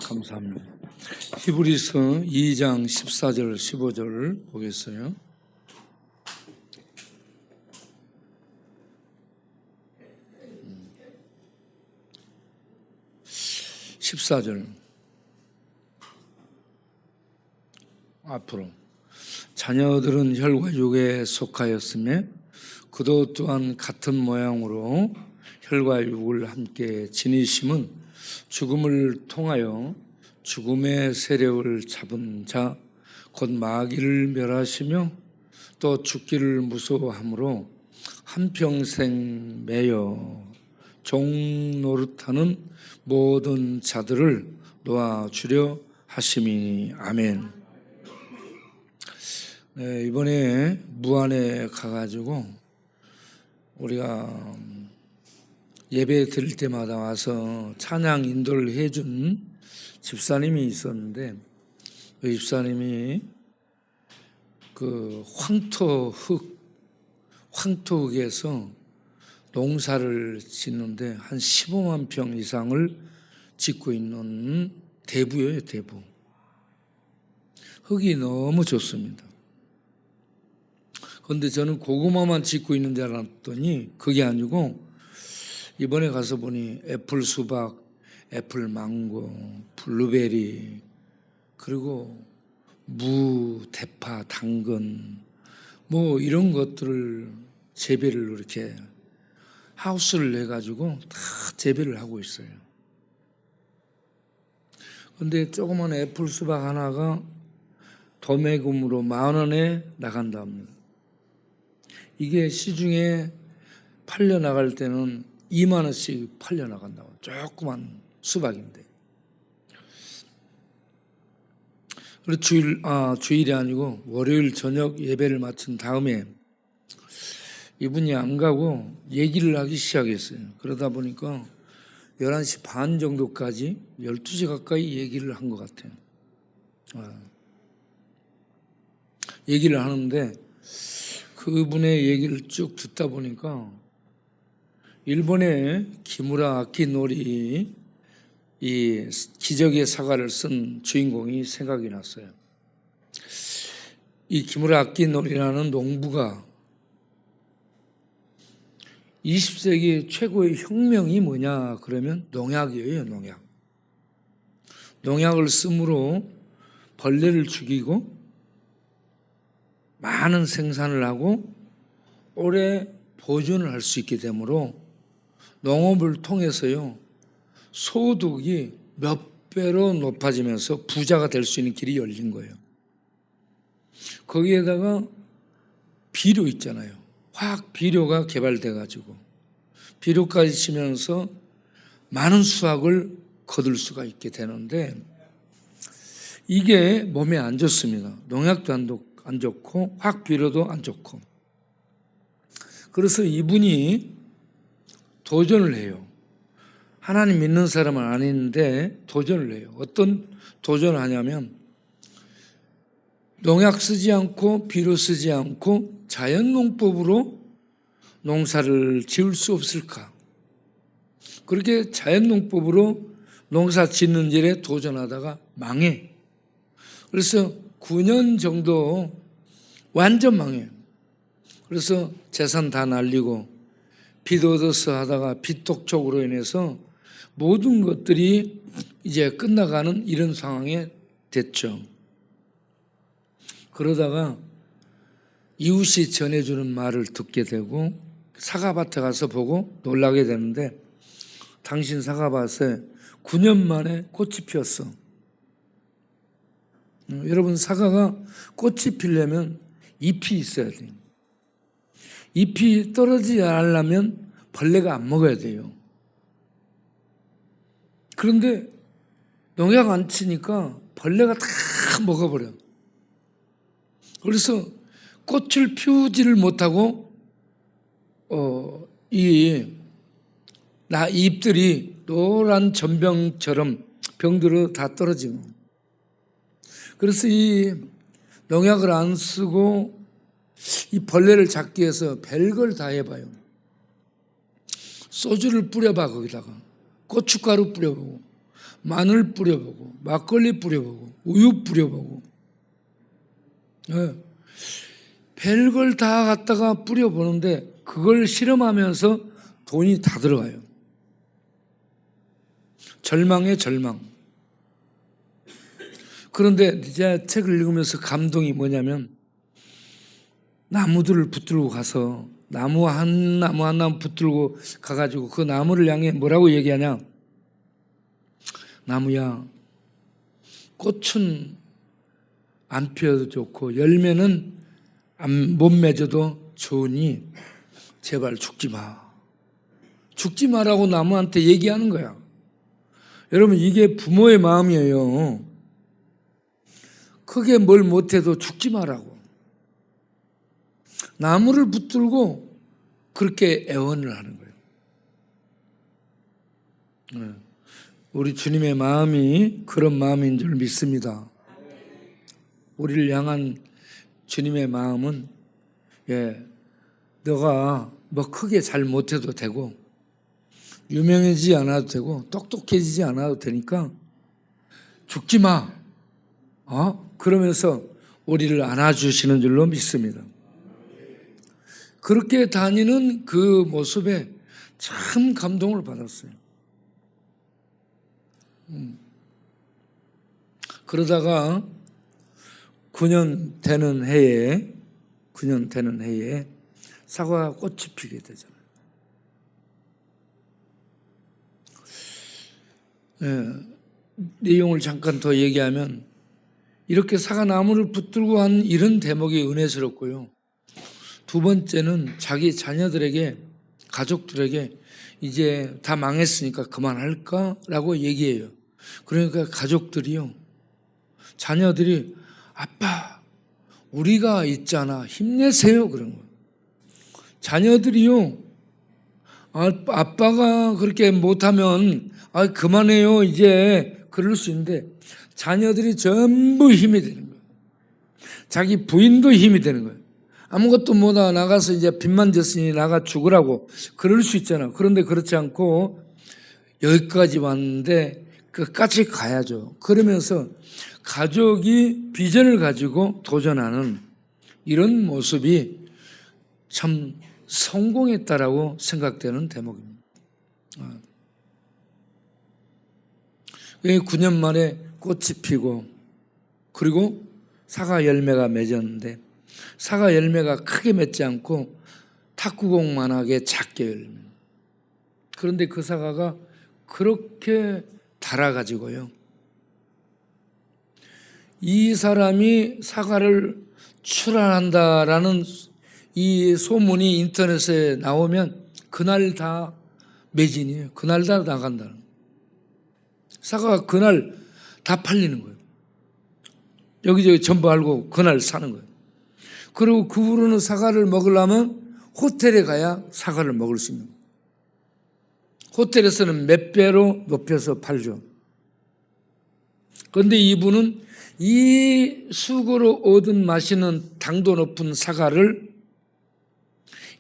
감사합니다. 히브리서 2장 14절 15절 보겠어요. (14절) 앞으로 자녀들은 혈과 육에 속하였으며 그도 또한 같은 모양으로 혈과 육을 함께 지니심은 죽음을 통하여 죽음의 세력을 잡은 자 곧 마귀를 멸하시며 또 죽기를 무서워함으로 한평생 매여 종 노릇하는 모든 자들을 놓아주려 하심이니 아멘. 네, 이번에 무안에 가가지고 우리가 예배 드릴 때마다 와서 찬양 인도를 해준 집사님이 있었는데 그 집사님이 그 황토흙에서 농사를 짓는데 한 15만 평 이상을 짓고 있는 대부예요, 대부. 흙이 너무 좋습니다. 그런데 저는 고구마만 짓고 있는 줄 알았더니 그게 아니고 이번에 가서 보니 애플 수박, 애플 망고, 블루베리, 그리고 무, 대파, 당근 뭐 이런 것들을 재배를 이렇게 하우스를 내가지고 다 재배를 하고 있어요. 그런데 조그만 애플 수박 하나가 도매금으로 10,000원에 나간답니다. 이게 시중에 팔려나갈 때는 20,000원씩 팔려나간다고. 조그만 수박인데. 그리고 주일이 아니고 월요일 저녁 예배를 마친 다음에 이분이 안 가고 얘기를 하기 시작했어요. 그러다 보니까 11시 반 정도까지 12시 가까이 얘기를 한 것 같아요. 얘기를 하는데 그분의 얘기를 쭉 듣다 보니까 일본의 기무라 아키노리 이 기적의 사과를 쓴 주인공이 생각이 났어요. 이 기무라 아키노리라는 농부가 20세기 최고의 혁명이 뭐냐 그러면 농약이에요. 농약을 쓰므로 벌레를 죽이고 많은 생산을 하고 오래 보존을 할 수 있게 되므로 농업을 통해서요 소득이 몇 배로 높아지면서 부자가 될 수 있는 길이 열린 거예요. 거기에다가 비료 있잖아요. 화학 비료가 개발돼 가지고 비료까지 치면서 많은 수확을 거둘 수가 있게 되는데 이게 몸에 안 좋습니다. 농약도 안 좋고 화학 비료도 안 좋고. 그래서 이분이 도전을 해요. 하나님 믿는 사람은 아닌데 도전을 해요. 어떤 도전을 하냐면 농약 쓰지 않고 비료 쓰지 않고 자연농법으로 농사를 지을 수 없을까? 그렇게 자연농법으로 농사 짓는 일에 도전하다가 망해. 그래서 9년 정도 완전 망해요. 그래서 재산 다 날리고 빚 얻어서 하다가 빚독촉으로 인해서 모든 것들이 이제 끝나가는 이런 상황에 됐죠. 그러다가 이웃이 전해주는 말을 듣게 되고 사과밭에 가서 보고 놀라게 되는데 당신 사과밭에 9년 만에 꽃이 피었어. 여러분 사과가 꽃이 피려면 잎이 있어야 돼요. 잎이 떨어지지 않으려면 벌레가 안 먹어야 돼요. 그런데 농약 안 치니까 벌레가 다 먹어버려. 그래서 꽃을 피우지를 못하고 이 잎들이 노란 전병처럼 병들어 다 떨어지고. 그래서 이 농약을 안 쓰고 이 벌레를 잡기 위해서 별걸 다 해봐요. 소주를 뿌려봐 거기다가 고춧가루 뿌려보고 마늘 뿌려보고 막걸리 뿌려보고 우유 뿌려보고 별걸 다 갖다가 뿌려보는데 그걸 실험하면서 돈이 다 들어가요. 절망의 절망. 그런데 제가 책을 읽으면서 감동이 뭐냐면 나무들을 붙들고 가서 나무 한 나무 붙들고 가가지고 그 나무를 향해 뭐라고 얘기하냐. 나무야, 꽃은 안 피어도 좋고 열매는 못 맺어도 좋으니 제발 죽지 마. 죽지 마라고 나무한테 얘기하는 거야. 여러분, 이게 부모의 마음이에요. 크게 뭘 못해도 죽지 마라고. 나무를 붙들고 그렇게 애원을 하는 거예요. 우리 주님의 마음이 그런 마음인 줄 믿습니다. 우리를 향한 주님의 마음은 너가 뭐 크게 잘 못해도 되고 유명해지지 않아도 되고 똑똑해지지 않아도 되니까 죽지 마. 그러면서 우리를 안아주시는 줄로 믿습니다. 그렇게 다니는 그 모습에 참 감동을 받았어요. 그러다가 9년 되는 해에 사과가 꽃이 피게 되잖아요. 내용을 잠깐 더 얘기하면 이렇게 사과나무를 붙들고 한 이런 대목이 은혜스럽고요. 두 번째는 자기 자녀들에게, 가족들에게 이제 다 망했으니까 그만할까라고 얘기해요. 그러니까 가족들이요, 자녀들이 아빠 우리가 있잖아 힘내세요 그런 거예요. 자녀들이요, 아빠가 그렇게 못하면 그만해요 이제 그럴 수 있는데 자녀들이 전부 힘이 되는 거예요. 자기 부인도 힘이 되는 거예요. 아무것도 못하고 나가서 이제 빚만 졌으니 나가 죽으라고 그럴 수 있잖아. 그런데 그렇지 않고 여기까지 왔는데 끝까지 가야죠. 그러면서 가족이 비전을 가지고 도전하는 이런 모습이 참 성공했다라고 생각되는 대목입니다. 9년 만에 꽃이 피고 그리고 사과 열매가 맺었는데 사과 열매가 크게 맺지 않고 탁구공만하게 작게 열립니다. 그런데 그 사과가 그렇게 달아가지고요, 이 사람이 사과를 출하한다라는 이 소문이 인터넷에 나오면 그날 다 매진이에요. 그날 다 나간다는 거예요. 사과가 그날 다 팔리는 거예요. 여기저기 전부 알고 그날 사는 거예요. 그리고 그 후로는 사과를 먹으려면 호텔에 가야 사과를 먹을 수 있는 거예요. 호텔에서는 몇 배로 높여서 팔죠. 그런데 이분은 이 수고로 얻은 맛있는 당도 높은 사과를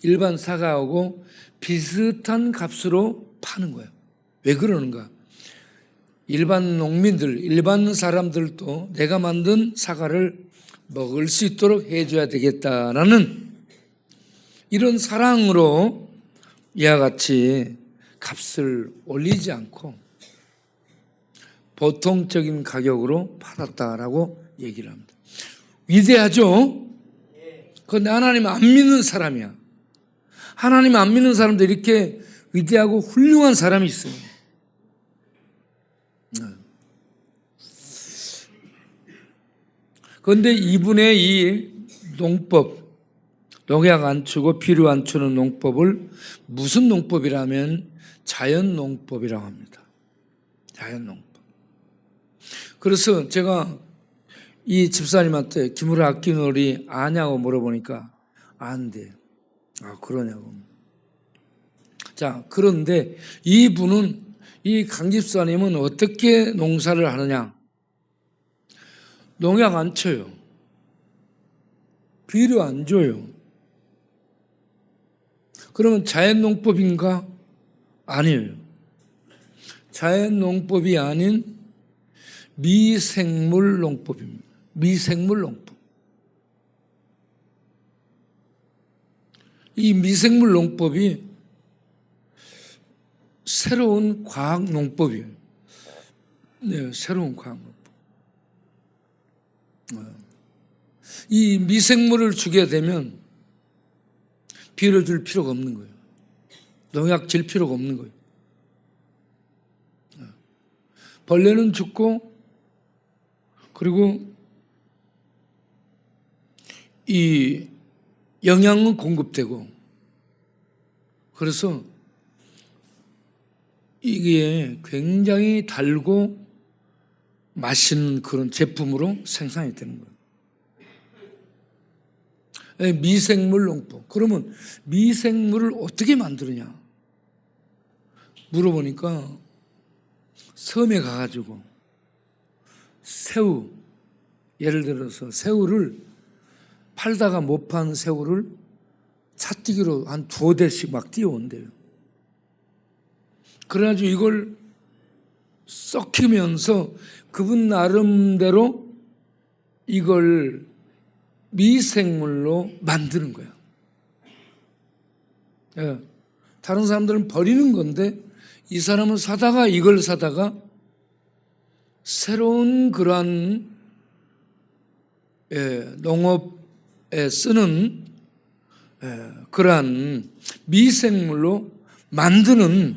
일반 사과하고 비슷한 값으로 파는 거예요. 왜 그러는가? 일반 농민들, 일반 사람들도 내가 만든 사과를 먹을 수 있도록 해줘야 되겠다라는 이런 사랑으로 이와 같이 값을 올리지 않고 보통적인 가격으로 팔았다라고 얘기를 합니다. 위대하죠? 그런데 하나님 안 믿는 사람이야. 하나님 안 믿는 사람도 이렇게 위대하고 훌륭한 사람이 있어요. 그런데 이분의 이 농법, 농약 안 추고 비료 안 추는 농법을 무슨 농법이라면 자연농법이라고 합니다. 자연농법. 그래서 제가 이 집사님한테 기물을 아끼는 우리 아냐고 물어보니까 안 돼요. 그러냐고. 자, 그런데 이분은, 이 강 집사님은 어떻게 농사를 하느냐? 농약 안 쳐요. 비료 안 줘요. 그러면 자연농법인가? 아니에요. 자연농법이 아닌 미생물 농법입니다. 미생물 농법. 이 미생물 농법이 새로운 과학 농법이에요. 네, 새로운 과학 농법. 이 미생물을 주게 되면 비료 줄 필요가 없는 거예요. 농약 질 필요가 없는 거예요. 벌레는 죽고, 그리고 이 영양은 공급되고, 그래서 이게 굉장히 달고 맛있는 그런 제품으로 생산이 되는 거예요. 미생물 농법. 그러면 미생물을 어떻게 만드느냐 물어보니까 섬에 가가지고 새우, 예를 들어서 새우를 팔다가 못 판 새우를 차뛰기로 한 2대씩 막 띄워온대요. 그래가지고 이걸 썩히면서 그분 나름대로 이걸 미생물로 만드는 거야. 예. 다른 사람들은 버리는 건데 이 사람은 이걸 사다가 새로운 그러한 농업에 쓰는 그러한 미생물로 만드는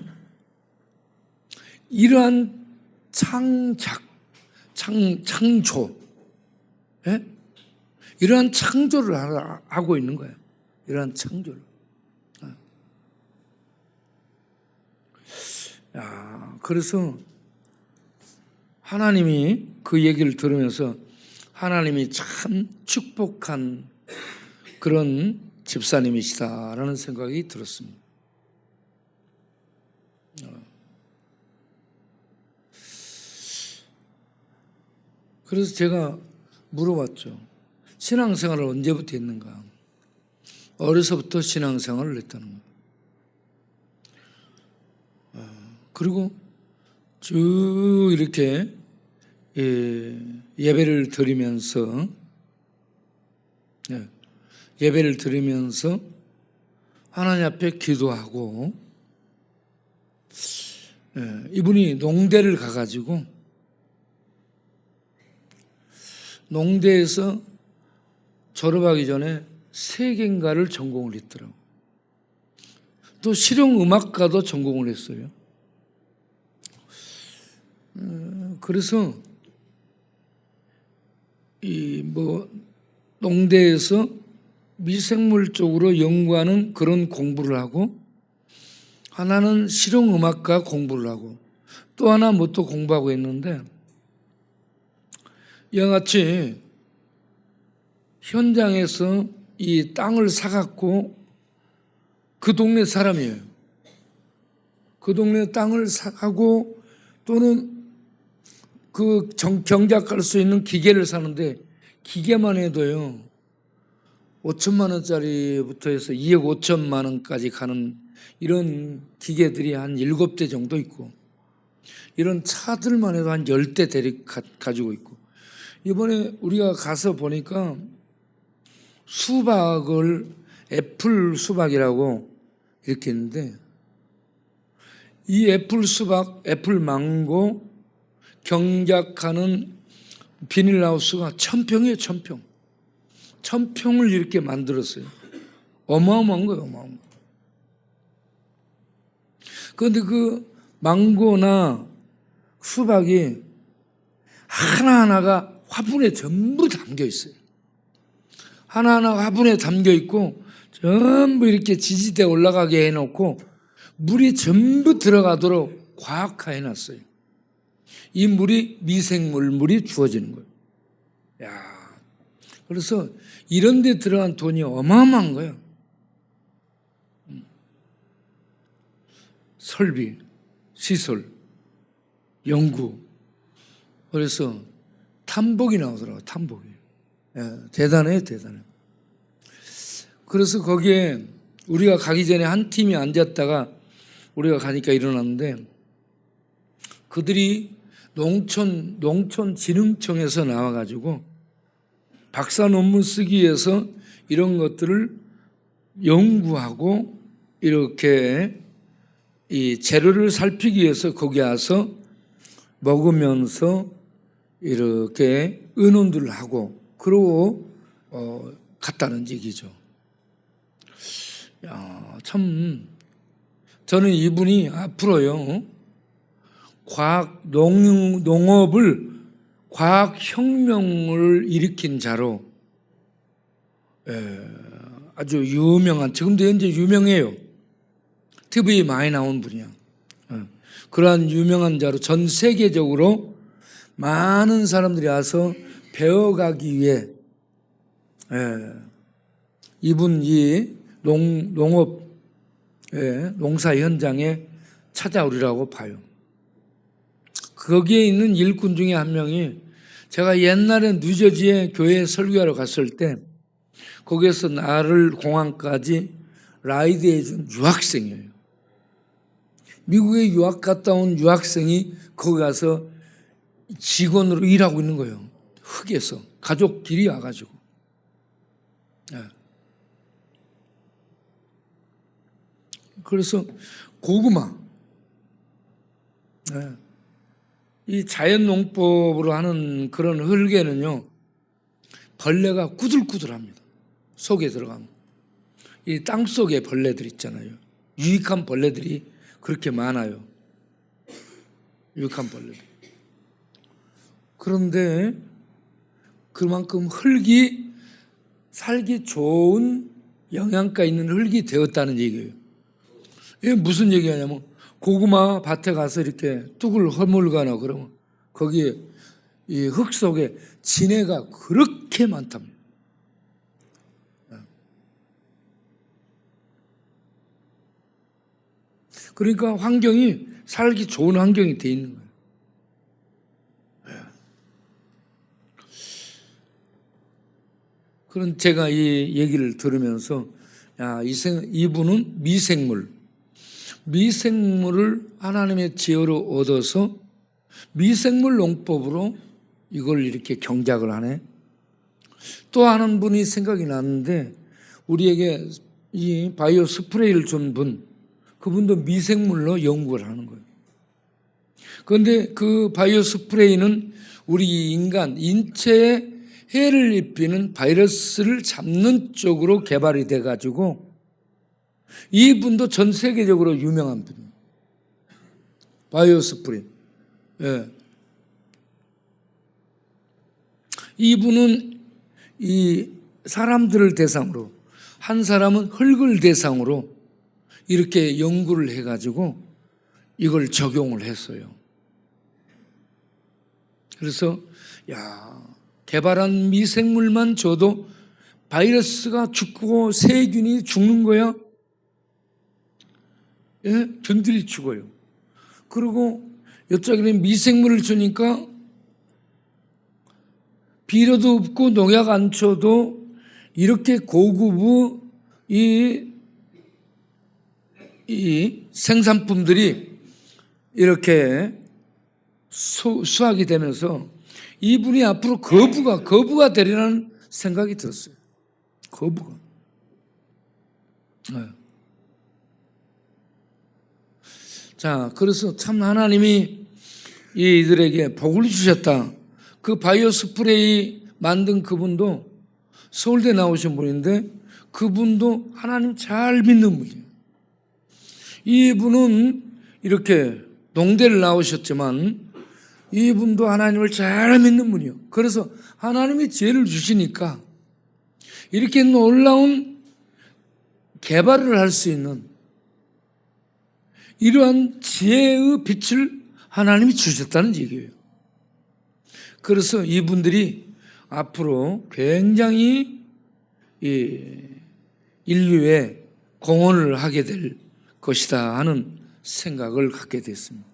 이러한 창조, 이러한 창조를 하고 있는 거예요. 이러한 창조를. 그래서 하나님이 그 얘기를 들으면서 하나님이 참 축복한 그런 집사님이시다라는 생각이 들었습니다. 그래서 제가 물어봤죠. 신앙생활을 언제부터 했는가? 어려서부터 신앙생활을 했다는 거예요. 그리고 쭉 이렇게 예배를 드리면서 하나님 앞에 기도하고, 이분이 농대를 가가지고 농대에서 졸업하기 전에 세계인가를 전공을 했더라고요. 또 실용음악과도 전공을 했어요. 그래서 농대에서 미생물 쪽으로 연구하는 그런 공부를 하고, 하나는 실용음악과 공부를 하고, 또 하나 또 공부하고 있는데, 이와같이 현장에서 이 땅을 사갖고, 그 동네 사람이에요. 그 동네 땅을 사고 또는 그 경작할 수 있는 기계를 사는데, 기계만 해도요 5천만 원짜리부터 해서 2억 5천만 원까지 가는 이런 기계들이 한 7대 정도 있고, 이런 차들만 해도 한 10대 대리 가지고 있고, 이번에 우리가 가서 보니까 수박을 애플 수박이라고 이렇게 있는데, 이 애플 수박, 애플 망고 경작하는 비닐하우스가 1000평이에요. 1000평. 1000평을 이렇게 만들었어요. 어마어마한 거예요. 어마어마한 거. 그런데 그 망고나 수박이 하나하나가 화분에 전부 담겨 있어요. 하나하나 화분에 담겨 있고 전부 이렇게 지지대 올라가게 해놓고 물이 전부 들어가도록 과학화 해놨어요. 이 물이 미생물물이 주어지는 거예요. 그래서 이런 데 들어간 돈이 어마어마한 거예요. 설비, 시설, 연구. 그래서 탐복이 나오더라고요. 탐복이. 대단해요. 대단해요. 그래서 거기에 우리가 가기 전에 한 팀이 앉았다가 우리가 가니까 일어났는데, 그들이 농촌진흥청에서 나와가지고 박사 논문 쓰기 위해서 이런 것들을 연구하고 이렇게 이 재료를 살피기 위해서 거기 와서 먹으면서 이렇게 의논들을 하고 그러고 갔다는 얘기죠. 야, 참 저는 이분이 앞으로요 농업을 과학혁명을 일으킨 자로 아주 유명한, 지금도 현재 유명해요. TV에 많이 나온 분이야. 그러한 유명한 자로 전 세계적으로 많은 사람들이 와서 배워가기 위해 이분 이 농업 농사 현장에 찾아오리라고 봐요. 거기에 있는 일꾼 중에 한 명이 제가 옛날에 뉴저지에 교회에 설교하러 갔을 때 거기에서 나를 공항까지 라이드해 준 유학생이에요. 미국에 유학 갔다 온 유학생이 거기 가서 직원으로 일하고 있는 거예요. 흙에서 가족끼리 와가지고. 그래서 고구마, 이 자연농법으로 하는 그런 흙에는요 벌레가 꾸들꾸들합니다. 속에 들어가면 이 땅속에 벌레들 있잖아요. 유익한 벌레들이 그렇게 많아요. 유익한 벌레들. 그런데 그만큼 흙이 살기 좋은 영양가 있는 흙이 되었다는 얘기예요. 이게 무슨 얘기하냐면 고구마 밭에 가서 이렇게 뚝을 허물거나 그러면 거기에 이 흙 속에 진해가 그렇게 많답니다. 그러니까 환경이 살기 좋은 환경이 돼 있는 거예요. 그런 제가 이 얘기를 들으면서 이분은 미생물을 하나님의 지혜로 얻어서 미생물 농법으로 이걸 이렇게 경작을 하네. 또 하는 분이 생각이 났는데 우리에게 이 바이오 스프레이를 준 분, 그분도 미생물로 연구를 하는 거예요. 그런데 그 바이오 스프레이는 우리 인체에 해를 입히는 바이러스를 잡는 쪽으로 개발이 돼가지고 이분도 전 세계적으로 유명한 분이에요. 바이오 스프레이. 이분은 이 사람들을 대상으로, 한 사람은 흙을 대상으로 이렇게 연구를 해가지고 이걸 적용을 했어요. 그래서 개발한 미생물만 줘도 바이러스가 죽고 세균이 죽는 거야. 균들이 죽어요. 그리고 여기는 미생물을 주니까 비료도 없고 농약 안 쳐도 이렇게 고급의 이 생산품들이 이렇게 수확이 되면서 이분이 앞으로 거부가 되리라는 생각이 들었어요. 거부가. 자, 그래서 참 하나님이 이들에게 복을 주셨다. 그 바이오 스프레이 만든 그분도 서울대 나오신 분인데 그분도 하나님 잘 믿는 분이에요. 이분은 이렇게 농대를 나오셨지만 이분도 하나님을 잘 믿는 분이에요. 그래서 하나님이 지혜를 주시니까 이렇게 놀라운 개발을 할 수 있는 이러한 지혜의 빛을 하나님이 주셨다는 얘기예요. 그래서 이분들이 앞으로 굉장히 인류에 공헌을 하게 될 것이다 하는 생각을 갖게 됐습니다.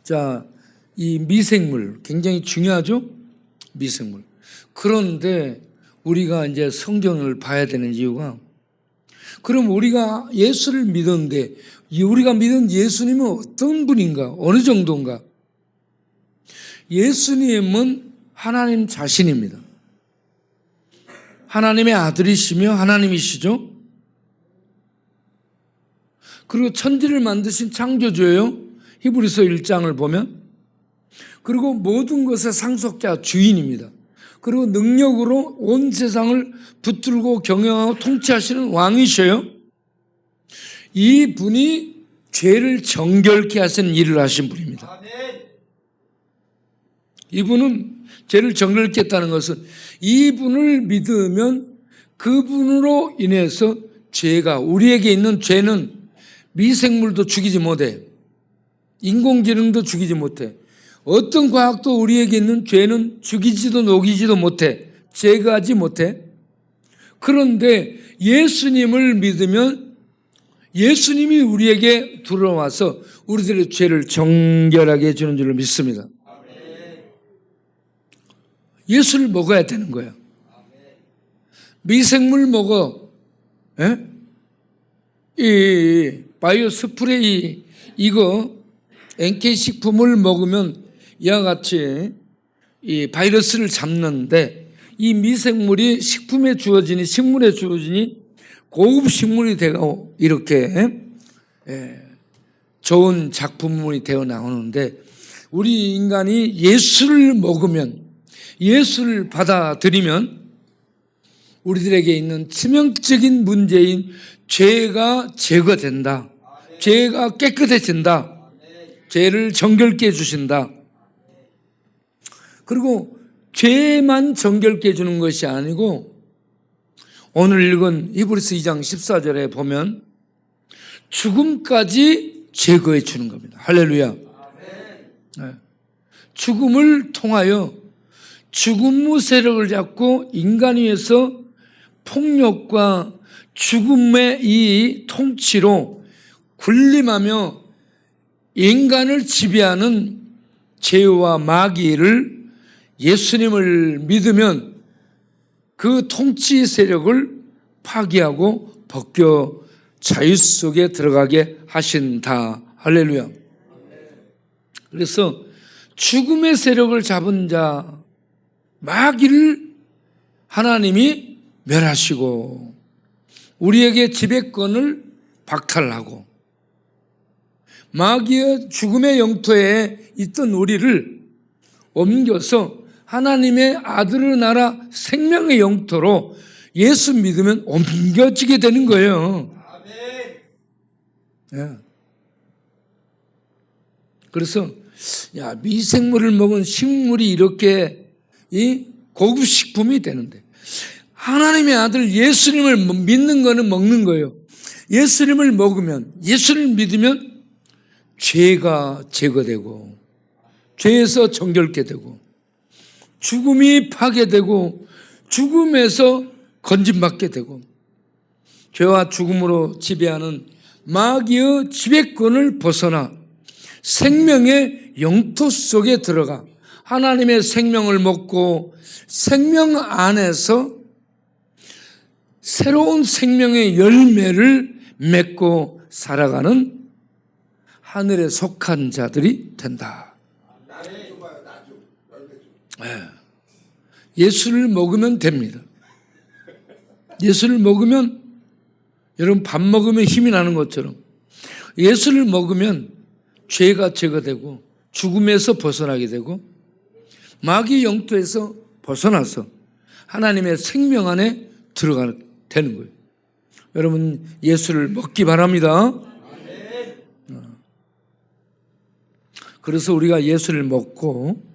자, 이 미생물 굉장히 중요하죠? 미생물. 그런데 우리가 이제 성경을 봐야 되는 이유가 그럼 우리가 예수를 믿었는데 우리가 믿은 예수님은 어떤 분인가? 어느 정도인가? 예수님은 하나님 자신입니다. 하나님의 아들이시며 하나님이시죠. 그리고 천지를 만드신 창조주예요. 히브리서 1장을 보면. 그리고 모든 것의 상속자 주인입니다. 그리고 능력으로 온 세상을 붙들고 경영하고 통치하시는 왕이셔요. 이 분이 죄를 정결케 하시는 일을 하신 분입니다. 이분은 죄를 정결케 했다는 것은 이분을 믿으면 그분으로 인해서 죄가, 우리에게 있는 죄는 미생물도 죽이지 못해, 인공지능도 죽이지 못해, 어떤 과학도 우리에게 있는 죄는 죽이지도 녹이지도 못해, 제거하지 못해. 그런데 예수님을 믿으면 예수님이 우리에게 들어와서 우리들의 죄를 정결하게 해주는 줄로 믿습니다. 예수를 먹어야 되는 거야. 미생물 먹어. 에? 이 바이오 스프레이 이거 NK 식품을 먹으면 이와 같이 이 바이러스를 잡는데, 이 미생물이 식품에 주어지니, 식물에 주어지니 고급 식물이 되고 이렇게 좋은 작품물이 되어 나오는데, 우리 인간이 예수를 먹으면, 예수를 받아들이면 우리들에게 있는 치명적인 문제인 죄가 제거된다. 죄가 깨끗해진다. 죄를 정결케 해주신다. 그리고 죄만 정결케 해주는 것이 아니고, 오늘 읽은 히브리서 2장 14절에 보면 죽음까지 제거해 주는 겁니다. 할렐루야. 네. 죽음을 통하여 죽음의 세력을 잡고 인간 위에서 폭력과 죽음의 이 통치로 군림하며 인간을 지배하는 죄와 마귀를 예수님을 믿으면 그 통치 세력을 파괴하고 벗겨 자유 속에 들어가게 하신다. 할렐루야. 그래서 죽음의 세력을 잡은 자 마귀를 하나님이 멸하시고 우리에게 지배권을 박탈하고 마귀의 죽음의 영토에 있던 우리를 옮겨서 하나님의 아들의 나라 생명의 영토로 예수 믿으면 옮겨지게 되는 거예요. 예. 그래서 미생물을 먹은 식물이 이렇게 이 고급 식품이 되는데, 하나님의 아들 예수님을 믿는 거는 먹는 거예요. 예수님을 먹으면, 예수를 믿으면 죄가 제거되고 죄에서 정결케 되고 죽음이 파괴되고 죽음에서 건짐받게 되고 죄와 죽음으로 지배하는 마귀의 지배권을 벗어나 생명의 영토 속에 들어가 하나님의 생명을 먹고 생명 안에서 새로운 생명의 열매를 맺고 살아가는 하늘에 속한 자들이 된다. 예수를 먹으면 됩니다. 예수를 먹으면, 여러분 밥 먹으면 힘이 나는 것처럼 예수를 먹으면 죄가 제거되고 죽음에서 벗어나게 되고 마귀 영토에서 벗어나서 하나님의 생명 안에 들어가게 되는 거예요. 여러분 예수를 먹기 바랍니다. 그래서 우리가 예수를 먹고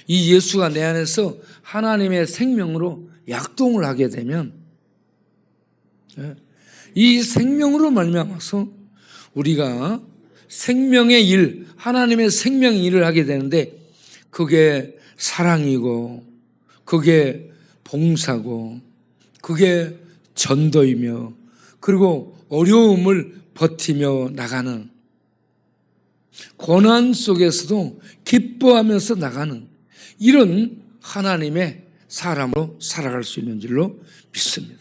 이 예수가 내 안에서 하나님의 생명으로 약동을 하게 되면 이 생명으로 말미암아서 우리가 생명의 일, 하나님의 생명의 일을 하게 되는데, 그게 사랑이고 그게 봉사고 그게 전도이며 그리고 어려움을 버티며 나가는, 고난 속에서도 기뻐하면서 나가는 이런 하나님의 사람으로 살아갈 수 있는 줄로 믿습니다.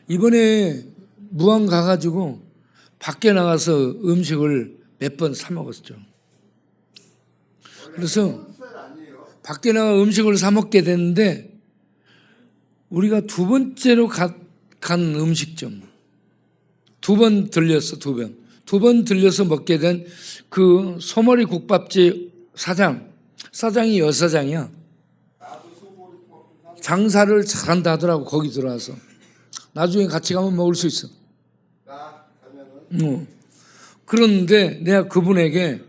이번에 무안 가가지고 밖에 나가서 음식을 몇 번 사 먹었죠. 그래서 밖에 나가 음식을 사 먹게 됐는데 우리가 두 번째로 간 음식점 두 번 들렸어. 두 번 들려서 먹게 된 그 소머리 국밥집 사장이 여사장이야. 장사를 잘한다 하더라고. 거기 들어와서 나중에 같이 가면 먹을 수 있어. 그런데 내가 그분에게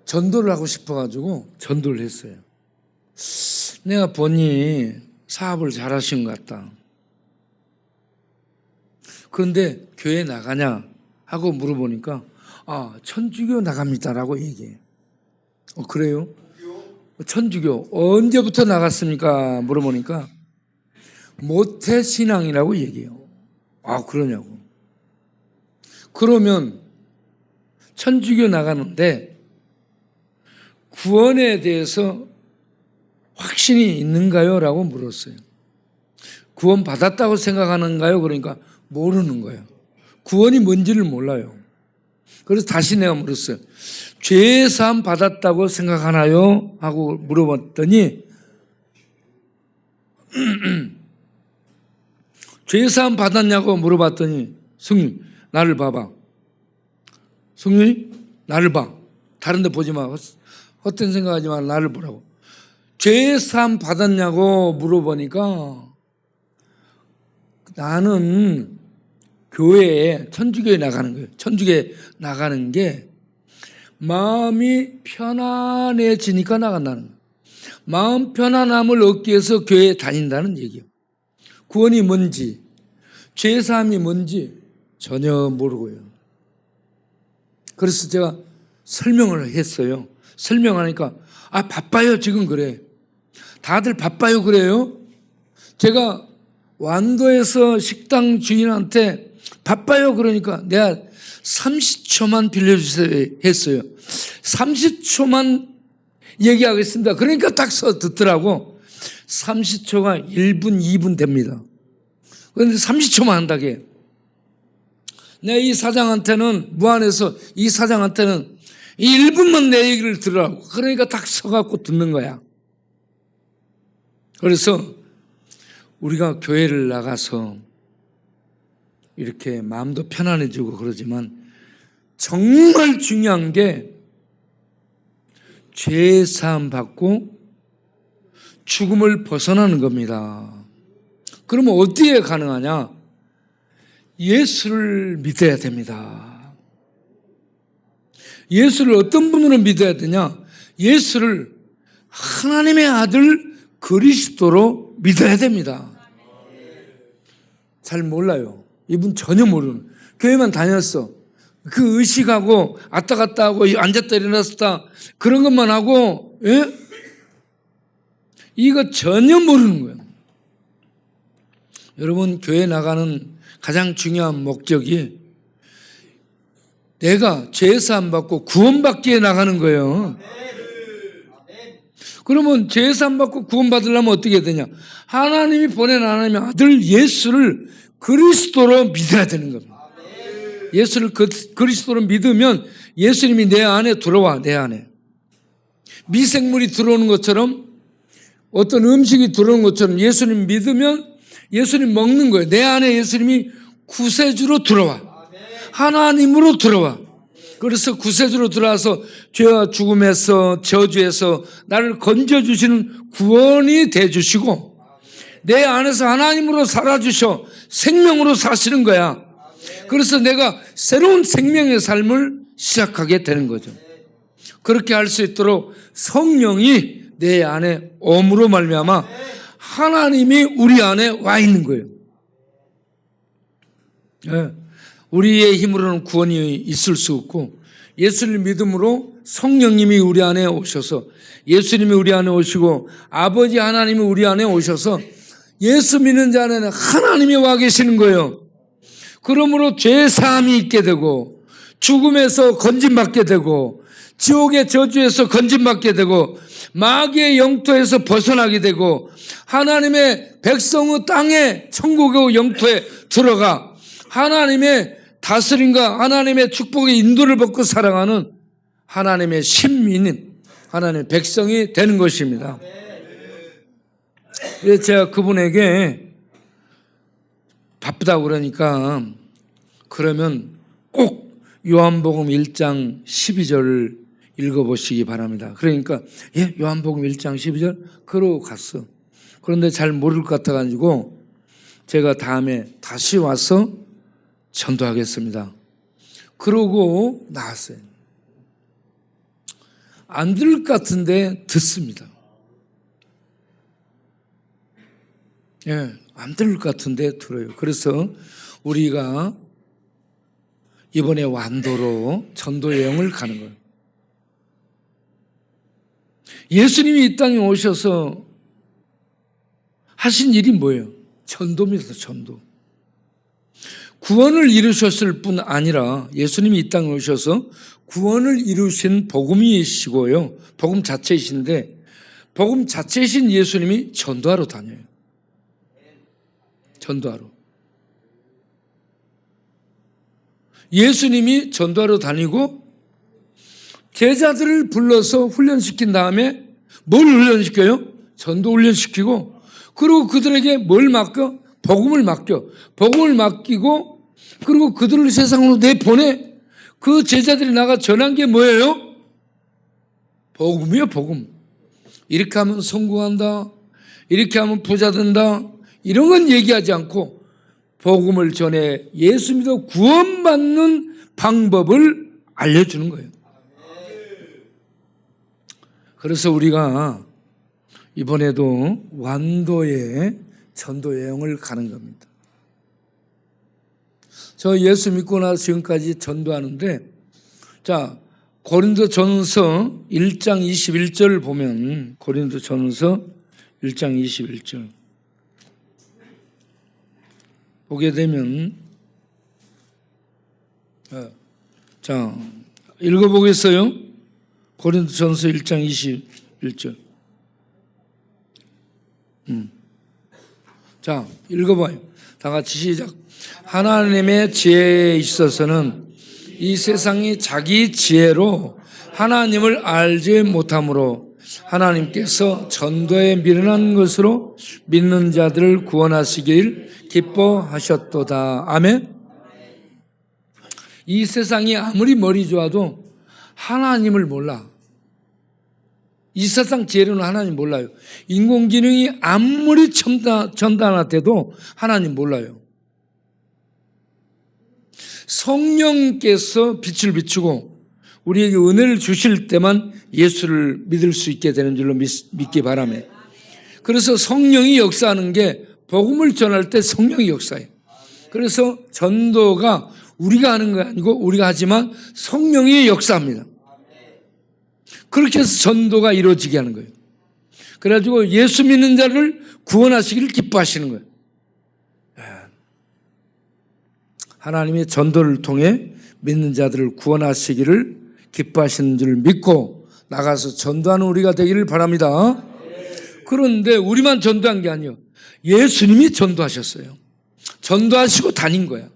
전도를 하고 싶어가지고 전도를 했어요. 내가 보니 사업을 잘하신 것 같다. 그런데 교회 나가냐 하고 물어보니까 천주교 나갑니다라고 얘기해. 그래요? 천주교 언제부터 나갔습니까? 물어보니까 모태신앙이라고 얘기해요. 그러냐고. 그러면 천주교 나가는데 구원에 대해서 확신이 있는가요? 라고 물었어요. 구원 받았다고 생각하는가요? 그러니까 모르는 거예요. 구원이 뭔지를 몰라요. 그래서 다시 내가 물었어요. 죄 사함 받았다고 생각하나요? 하고 물어봤더니 죄 사함 받았냐고 물어봤더니 성님 나를 봐봐. 성님 나를 봐. 다른 데 보지 마. 헛된 생각하지 마. 나를 보라고. 죄 사함 받았냐고 물어보니까 나는 천주교에 나가는 거예요. 천주교에 나가는 게 마음이 편안해지니까 나간다는 거예요. 마음 편안함을 얻기 위해서 교회에 다닌다는 얘기예요. 구원이 뭔지, 죄사함이 뭔지 전혀 모르고요. 그래서 제가 설명을 했어요. 설명하니까 바빠요 지금 그래. 다들 바빠요 그래요. 제가 완도에서 식당 주인한테 바빠요 그러니까 내가 30초만 빌려주세요 했어요. 30초만 얘기하겠습니다. 그러니까 딱 서 듣더라고. 30초가 1분 2분 됩니다. 그런데 30초만 한다게. 내가 이 사장한테는 무안에서 이 사장한테는 1분만 내 얘기를 들으라고. 그러니까 딱 서갖고 듣는 거야. 그래서 우리가 교회를 나가서 이렇게 마음도 편안해지고 그러지만 정말 중요한 게 죄 사함 받고 죽음을 벗어나는 겁니다. 그러면 어디에 가능하냐? 예수를 믿어야 됩니다. 예수를 어떤 분으로 믿어야 되냐? 예수를 하나님의 아들 그리스도로 믿어야 됩니다. 잘 몰라요. 이분 전혀 모르는. 교회만 다녔어. 그 의식하고 왔다 갔다 하고 앉았다 일어났다 그런 것만 하고 이거 전혀 모르는 거예요. 여러분 교회 나가는 가장 중요한 목적이 내가 죄사함 받고 구원받기에 나가는 거예요. 그러면 죄사함 받고 구원받으려면 어떻게 되냐? 하나님이 보낸 하나님의 아들 예수를 그리스도로 믿어야 되는 겁니다. 예수를 그리스도로 믿으면 예수님이 내 안에 들어와. 내 안에 미생물이 들어오는 것처럼 어떤 음식이 들어오는 것처럼 예수님 믿으면 예수님 먹는 거예요. 내 안에 예수님이 구세주로 들어와. 하나님으로 들어와. 그래서 구세주로 들어와서 죄와 죽음에서 저주에서 나를 건져주시는 구원이 돼주시고 내 안에서 하나님으로 살아주셔 생명으로 사시는 거야. 그래서 내가 새로운 생명의 삶을 시작하게 되는 거죠. 그렇게 할 수 있도록 성령이 내 안에 엄으로 말미암아 하나님이 우리 안에 와 있는 거예요. 우리의 힘으로는 구원이 있을 수 없고 예수를 믿음으로 성령님이 우리 안에 오셔서 예수님이 우리 안에 오시고 아버지 하나님이 우리 안에 오셔서 예수 믿는 자 안에는 하나님이 와 계시는 거예요. 그러므로 죄 사함이 있게 되고 죽음에서 건짐받게 되고 지옥의 저주에서 건짐받게 되고 마귀의 영토에서 벗어나게 되고 하나님의 백성의 땅에 천국의 영토에 들어가 하나님의 다스림과 하나님의 축복의 인도를 받고 살아가는 하나님의 신민인, 하나님의 백성이 되는 것입니다. 그래서 제가 그분에게 바쁘다고 그러니까 그러면 꼭 요한복음 1장 12절을 읽어보시기 바랍니다. 그러니까 예, 요한복음 1장 12절 그러고 갔어. 그런데 잘 모를 것 같아가지고 제가 다음에 다시 와서 전도하겠습니다. 그러고 나왔어요. 안 들을 것 같은데 듣습니다. 예, 안 들을 것 같은데 들어요. 그래서 우리가 이번에 완도로 전도 여행을 가는 거예요. 예수님이 이 땅에 오셔서 하신 일이 뭐예요? 전도입니다. 전도. 구원을 이루셨을 뿐 아니라 예수님이 이 땅에 오셔서 구원을 이루신 복음이시고요. 복음 자체이신데 복음 자체이신 예수님이 전도하러 다녀요. 전도하러. 예수님이 전도하러 다니고 제자들을 불러서 훈련시킨 다음에 뭘 훈련시켜요? 전도 훈련시키고 그리고 그들에게 뭘 맡겨? 복음을 맡겨. 복음을 맡기고 그리고 그들을 세상으로 내보내. 그 제자들이 나가 전한 게 뭐예요? 복음이요, 복음. 이렇게 하면 성공한다. 이렇게 하면 부자 된다. 이런 건 얘기하지 않고 복음을 전해 예수 믿어 구원받는 방법을 알려주는 거예요. 그래서 우리가 이번에도 완도에 전도 여행을 가는 겁니다. 저 예수 믿고 나서 지금까지 전도하는데 자 고린도전서 1장 21절 보면 고린도전서 1장 21절 보게 되면 자 읽어보겠어요? 고린도전서 1장 21절 자 읽어봐요. 다 같이 시작. 하나님의 지혜에 있어서는 이 세상이 자기 지혜로 하나님을 알지 못하므로 하나님께서 전도에 미련한 것으로 믿는 자들을 구원하시길 기뻐하셨도다. 아멘. 이 세상이 아무리 머리 좋아도 하나님을 몰라. 이 세상 지혜로는 하나님 몰라요. 인공지능이 아무리 첨단화돼도 하나님 몰라요. 성령께서 빛을 비추고 우리에게 은혜를 주실 때만 예수를 믿을 수 있게 되는 줄로 믿기 바라며 그래서 성령이 역사하는 게 복음을 전할 때 성령이 역사해요. 그래서 전도가 우리가 하는 거 아니고 우리가 하지만 성령이 역사합니다. 그렇게 해서 전도가 이루어지게 하는 거예요. 그래가지고 예수 믿는 자를 구원하시기를 기뻐하시는 거예요. 하나님의 전도를 통해 믿는 자들을 구원하시기를 기뻐하시는 줄 믿고 나가서 전도하는 우리가 되기를 바랍니다. 그런데 우리만 전도한 게 아니에요. 예수님이 전도하셨어요. 전도하시고 다닌 거야.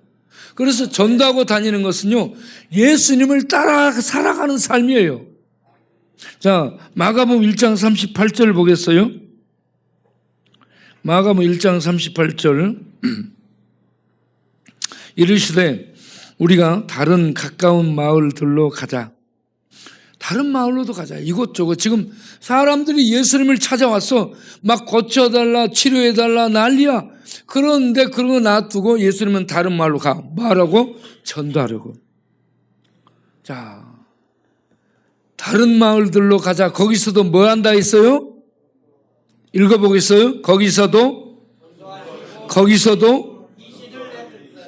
그래서 전도하고 다니는 것은요, 예수님을 따라 살아가는 삶이에요. 자, 마가복음 1장 38절 보겠어요? 마가복음 1장 38절 이르시되 우리가 다른 가까운 마을들로 가자. 다른 마을로도 가자. 이곳저곳 지금 사람들이 예수님을 찾아와서 막 고쳐달라 치료해달라 난리야. 그런데 그런 거 놔두고 예수님은 다른 마을로 가. 뭐하라고? 전도하려고. 자, 다른 마을들로 가자. 거기서도 뭐 한다 했어요? 읽어보겠어요? 거기서도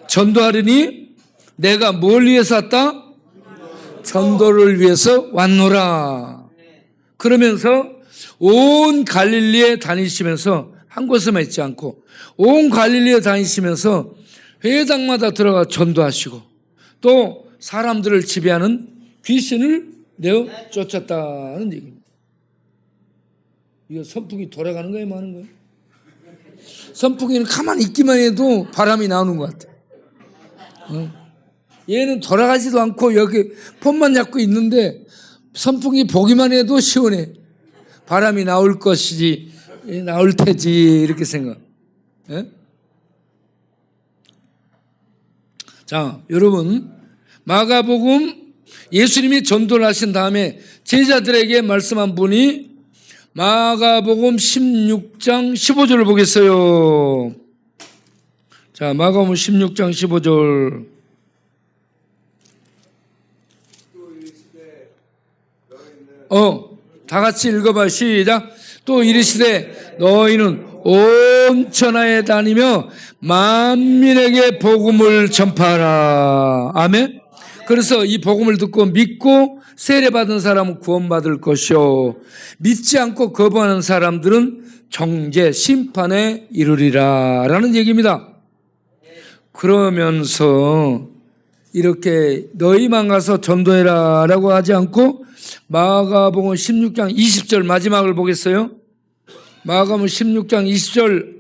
전도하려니 내가 뭘 위해서 왔다? 전도를 위해서 왔노라. 그러면서 온 갈릴리에 다니시면서 한 곳에만 있지 않고 온 갈릴리에 다니시면서 회당마다 들어가 전도하시고 또 사람들을 지배하는 귀신을 내어 쫓았다는 얘기입니다. 이거 선풍기 돌아가는 거예요, 마는 거예요? 선풍기는 가만히 있기만 해도 바람이 나오는 것 같아. 얘는 돌아가지도 않고 여기 폰만 잡고 있는데 선풍기 보기만 해도 시원해. 바람이 나올 것이지, 나올 테지, 이렇게 생각. 예? 자, 여러분, 마가복음 예수님이 전도를 하신 다음에 제자들에게 말씀한 분이 마가복음 16장 15절을 보겠어요. 자, 마가복음 16장 15절. 다 같이 읽어봐. 시작. 또 이르시되 너희는 온 천하에 다니며 만민에게 복음을 전파하라. 아멘. 그래서 이 복음을 듣고 믿고 세례받은 사람은 구원받을 것이요 믿지 않고 거부하는 사람들은 정죄 심판에 이르리라 라는 얘기입니다. 그러면서 이렇게 너희만 가서 전도해라 라고 하지 않고 마가복음 16장 20절 마지막을 보겠어요. 마가복음 16장 20절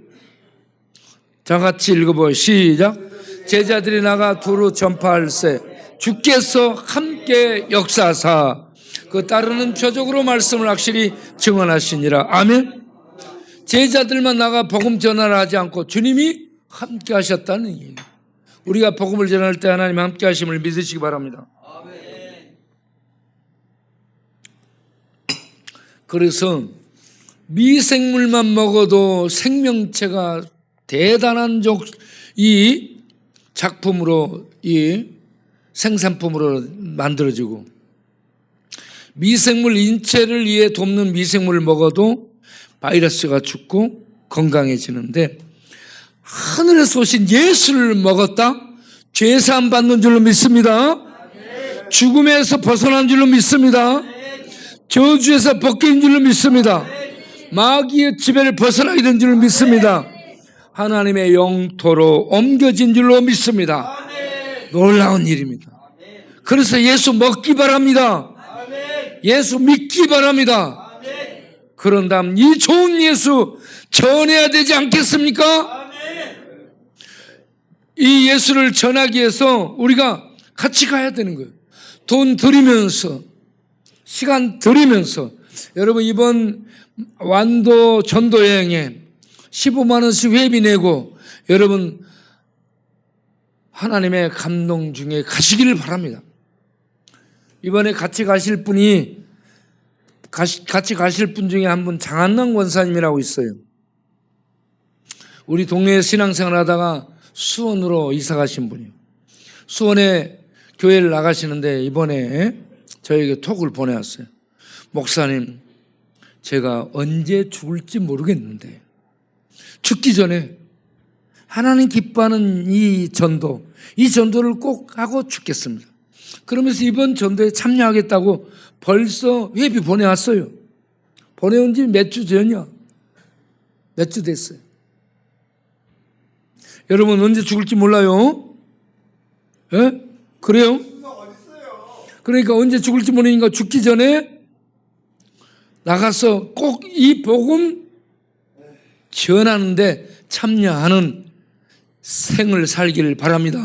다 같이 읽어보요. 시작. 제자들이 나가 두루 전파할세 주께서 함께 역사하사 그 따르는 표적으로 말씀을 확실히 증언하시니라. 아멘. 제자들만 나가 복음 전하라 하지 않고 주님이 함께 하셨다는 얘기예요. 우리가 복음을 전할 때 하나님 함께 하심을 믿으시기 바랍니다. 그래서 미생물만 먹어도 생명체가 대단한 이 작품으로 이 생산품으로 만들어지고 미생물 인체를 위해 돕는 미생물을 먹어도 바이러스가 죽고 건강해지는데 하늘에서 오신 예수를 먹었다? 죄사함 받는 줄로 믿습니다. 죽음에서 벗어난 줄로 믿습니다. 저주에서 벗긴 줄로 믿습니다. 마귀의 지배를 벗어나게 된 줄로 믿습니다. 하나님의 영토로 옮겨진 줄로 믿습니다. 놀라운 일입니다. 그래서 예수 먹기 바랍니다. 예수 믿기 바랍니다. 그런 다음 이 좋은 예수 전해야 되지 않겠습니까? 이 예수를 전하기 위해서 우리가 같이 가야 되는 거예요. 돈 들이면서 시간 들이면서 여러분 이번 완도 전도 여행에 15만 원씩 회비 내고 여러분 하나님의 감동 중에 가시기를 바랍니다. 이번에 같이 가실 분이 같이 가실 분 중에 한 분 장한남 권사님이라고 있어요. 우리 동네에 신앙생활 하다가 수원으로 이사 가신 분이에요. 수원에 교회를 나가시는데 이번에 저에게 톡을 보내왔어요. 목사님, 제가 언제 죽을지 모르겠는데 죽기 전에 하나님 기뻐하는 이 전도를 꼭 하고 죽겠습니다. 그러면서 이번 전도에 참여하겠다고 벌써 회비 보내왔어요. 보내온 지 몇 주 전이야. 몇 주 됐어요. 여러분 언제 죽을지 몰라요? 예? 그래요? 그러니까 언제 죽을지 모르니까 죽기 전에 나가서 꼭 이 복음 전하는데 참여하는 생을 살기를 바랍니다.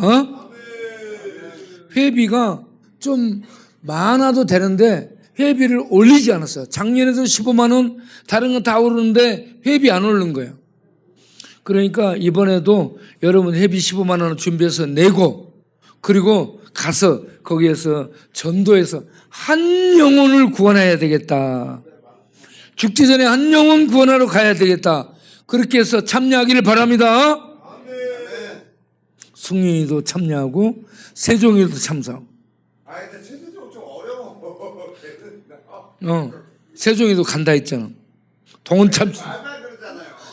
회비가 좀 많아도 되는데 회비를 올리지 않았어요. 작년에도 15만 원, 다른 건 다 오르는데 회비 안 오르는 거예요. 그러니까 이번에도 여러분 회비 15만 원을 준비해서 내고 그리고 가서 거기에서 전도해서 한 영혼을 구원해야 되겠다. 죽기 전에 한 영혼 구원하러 가야 되겠다. 그렇게 해서 참여하기를 바랍니다. 승윤이도 참여하고 세종이도 참석하고. 근데 세종이 좀 어려워. 세종이도 간다 했잖아. 동원 참.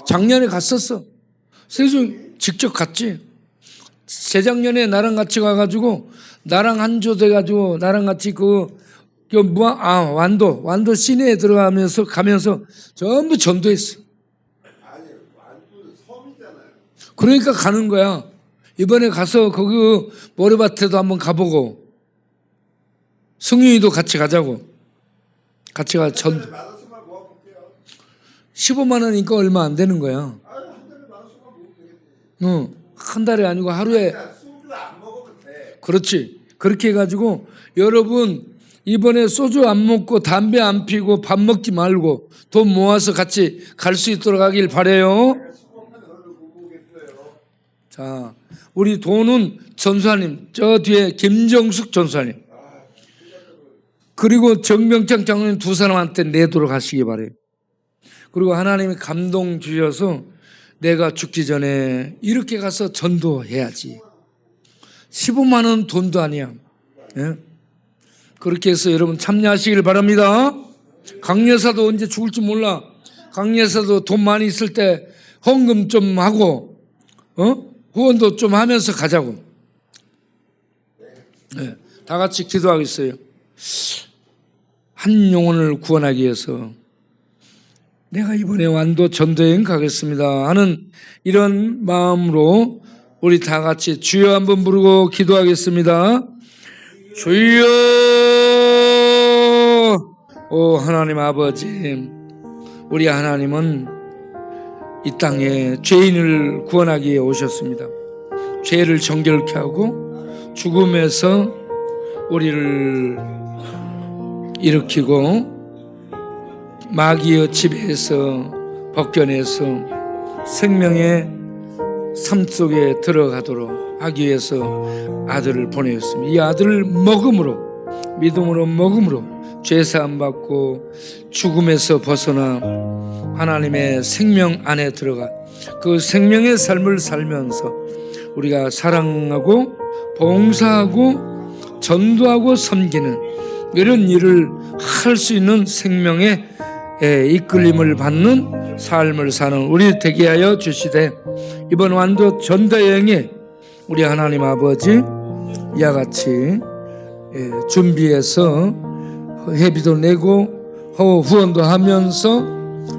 작년에 갔었어. 세종이 직접 갔지. 재작년에 나랑 같이 가가지고 나랑 한조 돼가지고 나랑 같이 완도 시내에 들어가면서 전부 전도했어. 아니 완도는 섬이잖아요. 그러니까 가는 거야. 이번에 가서 거기 모래밭에도 한번 가보고 승윤이도 같이 가자고. 같이 가. 15만 원이니까 얼마 안 되는 거야. 한 달에 10,000원 먹으면 되겠지. 한 달에 아니고 하루에. 술도 안 먹어도 돼. 그렇지. 그렇게 해가지고 여러분 이번에 소주 안 먹고 담배 안 피고 밥 먹지 말고 돈 모아서 같이 갈 수 있도록 하길 바라요. 자, 우리 돈은 전수사님, 저 뒤에 김정숙 전수사님, 그리고 정병창 장로님 두 사람한테 내도록 하시기 바라요. 그리고 하나님이 감동 주셔서 내가 죽기 전에 이렇게 가서 전도해야지. 15만 원 돈도 아니야. 예? 그렇게 해서 여러분 참여하시길 바랍니다. 강여사도 언제 죽을지 몰라. 강여사도 돈 많이 있을 때 헌금 좀 하고 후원도 좀 하면서 가자고. 네, 다 같이 기도하겠어요. 한 영혼을 구원하기 위해서 내가 이번에 완도 전도여행 가겠습니다 하는 이런 마음으로 우리 다 같이 주여 한번 부르고 기도하겠습니다. 주여. 오 하나님 아버지, 우리 하나님은 이 땅에 죄인을 구원하기 위해 오셨습니다. 죄를 정결케 하고 죽음에서 우리를 일으키고 마귀의 지배에서 벗겨내서 생명의 삶 속에 들어가도록 하기 위해서 아들을 보내었습니다. 이 아들을 먹음으로, 믿음으로 먹음으로 죄사함 받고 죽음에서 벗어나 하나님의 생명 안에 들어가 그 생명의 삶을 살면서 우리가 사랑하고 봉사하고 전도하고 섬기는 이런 일을 할 수 있는 생명의 이끌림을 받는 삶을 사는 우리 되게 하여 주시되, 이번 완도 전도여행에 우리 하나님 아버지 이와 같이 준비해서 회비도 내고 후원도 하면서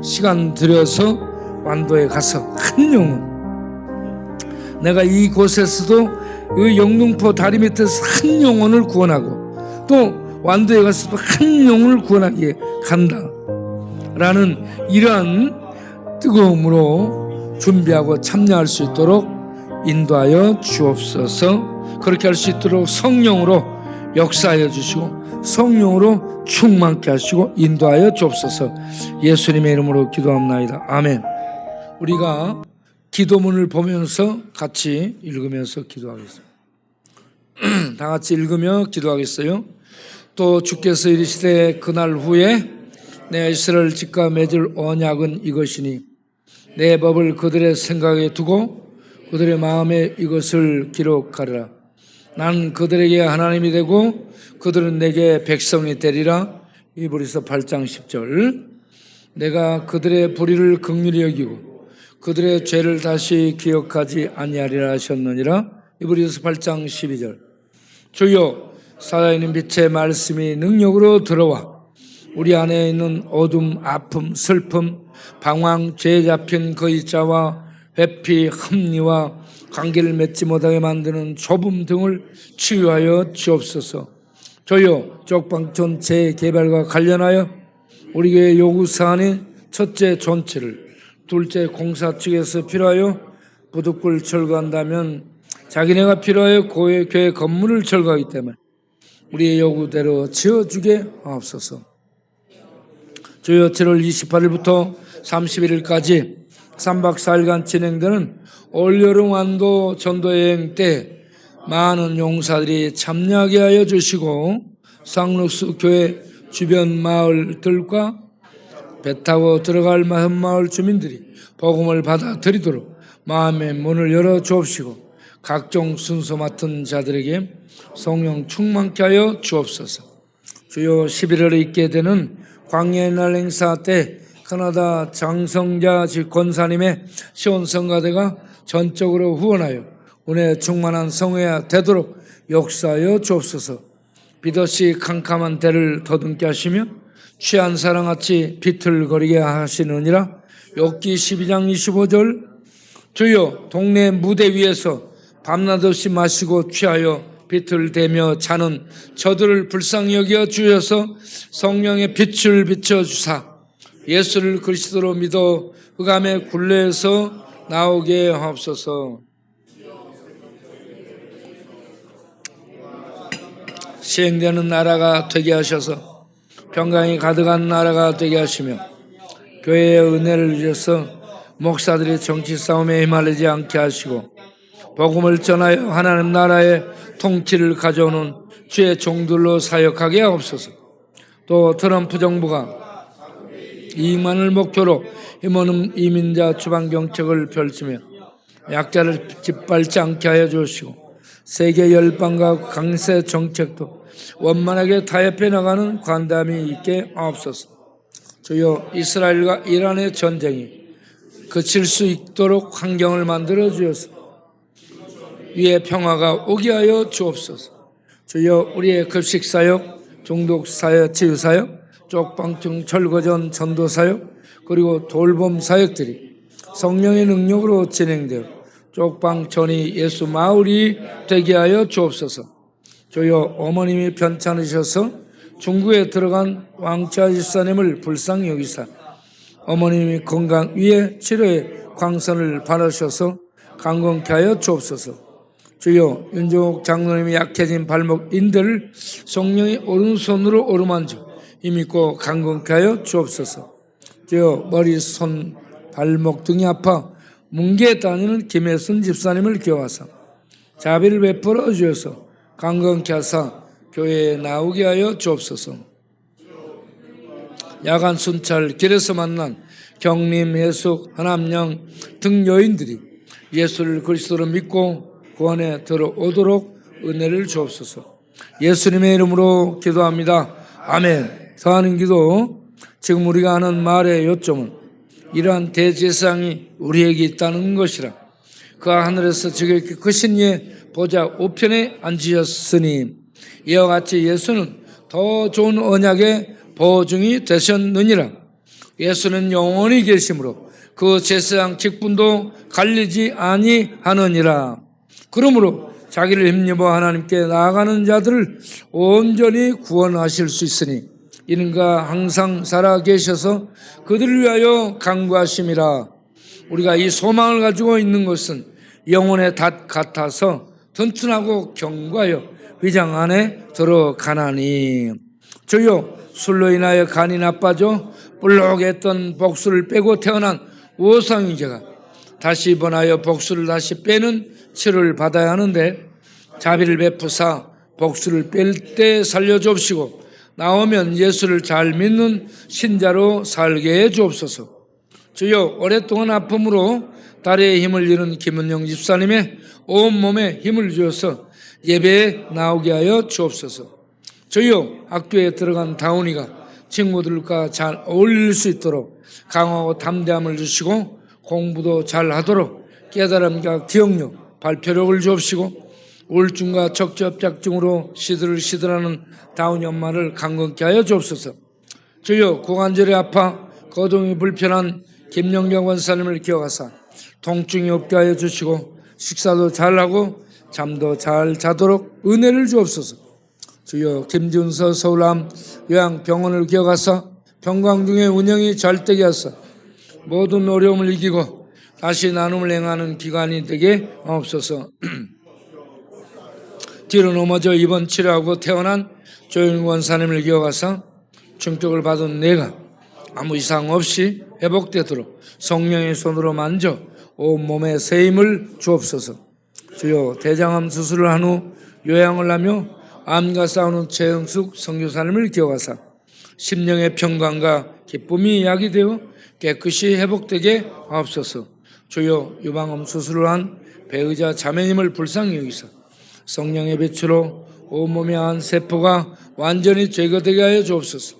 시간 들여서 완도에 가서 한 영혼, 내가 이곳에서도 이 영등포 다리 밑에서 한 영혼을 구원하고 또 완도에 가서도 한 영혼을 구원하기 위해 간다 라는 이러한 뜨거움으로 준비하고 참여할 수 있도록 인도하여 주옵소서. 그렇게 할 수 있도록 성령으로 역사하여 주시고 성령으로 충만케 하시고 인도하여 주옵소서. 예수님의 이름으로 기도합나이다. 아멘. 우리가 기도문을 보면서 같이 읽으면서 기도하겠습니다. 다 같이 읽으며 기도하겠어요. 또 주께서 이르시되 그날 후에 내 이스라엘 집과 맺을 언약은 이것이니 내 법을 그들의 생각에 두고 그들의 마음에 이것을 기록하리라. 난 그들에게 하나님이 되고 그들은 내게 백성이 되리라. 이브리서 8장 10절. 내가 그들의 불의를 긍휼히 여기고 그들의 죄를 다시 기억하지 아니하리라 하셨느니라. 이브리서 8장 12절. 주여, 살아있는 빛의 말씀이 능력으로 들어와 우리 안에 있는 어둠, 아픔, 슬픔, 방황, 죄에 잡힌 거의 자와 회피, 합리와 관계를 맺지 못하게 만드는 좁음 등을 치유하여 주옵소서. 주여, 쪽방촌 재개발과 관련하여 우리 교회 요구사안의 첫째 존치를, 둘째 공사 측에서 필요하여 부둣굴 철거한다면 자기네가 필요하여 교회 건물을 철거하기 때문에 우리의 요구대로 지어주게 하옵소서. 주여, 7월 28일부터 31일까지 3박 4일간 진행되는 올여름 완도 전도여행 때 많은 용사들이 참여하게 하여 주시고 상록수 교회 주변 마을들과 배 타고 들어갈 마을 주민들이 복음을 받아들이도록 마음의 문을 열어 주옵시고 각종 순서 맡은 자들에게 성령 충만케 하여 주옵소서. 주여, 11월에 있게 되는 광야의 날 행사 때 캐나다 장성자 권사님의 시온성가대가 전적으로 후원하여 은혜 충만한 성회가 되도록 역사하여 주옵소서. 비덧이 캄캄한 때를 더듬게 하시며 취한 사랑같이 비틀거리게 하시느니라. 욥기 12장 25절. 주여, 동네 무대 위에서 밤낮 없이 마시고 취하여 비틀대며 자는 저들을 불쌍히 여겨 주셔서 성령의 빛을 비춰주사 예수를 그리스도로 믿어 흑암의 굴레에서 나오게 하옵소서. 시행되는 나라가 되게 하셔서 평강이 가득한 나라가 되게 하시며 교회의 은혜를 주셔서 목사들이 정치 싸움에 휘말리지 않게 하시고 복음을 전하여 하나님 나라의 통치를 가져오는 주의 종들로 사역하게 하옵소서. 또 트럼프 정부가 이익만을 목표로 힘없는 이민자 추방정책을 펼치며 약자를 짓밟지 않게 하여 주시고 세계 열방과 강세 정책도 원만하게 타협해 나가는 관담이 있게 하옵소서. 주여 이스라엘과 이란의 전쟁이 그칠 수 있도록 환경을 만들어 주셔서 위에 평화가 오게 하여 주옵소서. 주여 우리의 급식사역, 중독사역, 치유사역, 쪽방증 철거전 전도사역 그리고 돌봄사역들이 성령의 능력으로 진행되어 쪽방천이 예수 마을이 되게 하여 주옵소서. 주여 어머님이 편찮으셔서 중국에 들어간 왕차 집사님을 불쌍히 여기사 어머님이 건강 위에 치료의 광선을 바라셔서 강건케 하여 주옵소서. 주여 윤종옥 장로님이 약해진 발목 인대를 성령의 오른손으로 어루만져 힘있고 강건케 하여 주옵소서. 주여 머리, 손, 발목 등이 아파 뭉게 다니는 김혜순 집사님을 기억하사 자비를 베풀어 주셔서 강건케 하사 교회에 나오게 하여 주옵소서. 야간 순찰 길에서 만난 경림, 해숙, 하남영 등 여인들이 예수를 그리스도로 믿고 구원에 들어오도록 은혜를 주옵소서. 예수님의 이름으로 기도합니다. 아멘. 더 하는 기도. 지금 우리가 하는 말의 요점은 이러한 대제사장이 우리에게 있다는 것이라. 그가 하늘에서 지극히 크신 이의 보좌 우편에 앉으셨으니 이와 같이 예수는 더 좋은 언약의 보증이 되셨느니라. 예수는 영원히 계심으로 그 제사장 직분도 갈리지 아니하느니라. 그러므로 자기를 힘입어 하나님께 나아가는 자들을 온전히 구원하실 수 있으니 이는 그가 항상 살아계셔서 그들을 위하여 간구하심이라. 우리가 이 소망을 가지고 있는 것은 영혼의 닷 같아서 튼튼하고 견고하여 위장 안에 들어가나니. 주여 술로 인하여 간이 나빠져 불룩했던 복수를 빼고 태어난 우상인 제가 다시 입원하여 복수를 다시 빼는 치료를 받아야 하는데 자비를 베푸사 복수를 뺄 때 살려주옵시고 나오면 예수를 잘 믿는 신자로 살게 해 주옵소서. 주여 오랫동안 아픔으로 다리에 힘을 잃은 김은영 집사님의 온몸에 힘을 주어서 예배에 나오게 하여 주옵소서. 주여 학교에 들어간 다운이가 친구들과 잘 어울릴 수 있도록 강하고 담대함을 주시고 공부도 잘 하도록 깨달음과 기억력, 발표력을 주옵시고 우울증과 척추협착증으로 시들시들하는 다운이 엄마를 강건케 하여 주옵소서. 주여 고관절이 아파 거동이 불편한 김영경 원사님을 기억하사 통증이 없게 하여 주시고 식사도 잘하고 잠도 잘 자도록 은혜를 주옵소서. 주여 김준서 서울암 요양병원을 기억하사 병강 중에 운영이 잘 되게 하사 모든 어려움을 이기고 다시 나눔을 행하는 기관이 되게 하옵소서. 뒤로 넘어져 입원 치료하고 태어난 조윤 원사님을 기억하사 충격을 받은 내가 아무 이상 없이 회복되도록 성령의 손으로 만져 온몸에 새 힘을 주옵소서. 주여 대장암 수술을 한 후 요양을 하며 암과 싸우는 최영숙 선교사님을 기억하사 심령의 평강과 기쁨이 야기되어 깨끗이 회복되게 하옵소서. 주여 유방암 수술을 한 배의자 자매님을 불쌍히 여기사 성령의 빛으로 온몸의 한 세포가 완전히 제거되게 하여 주옵소서.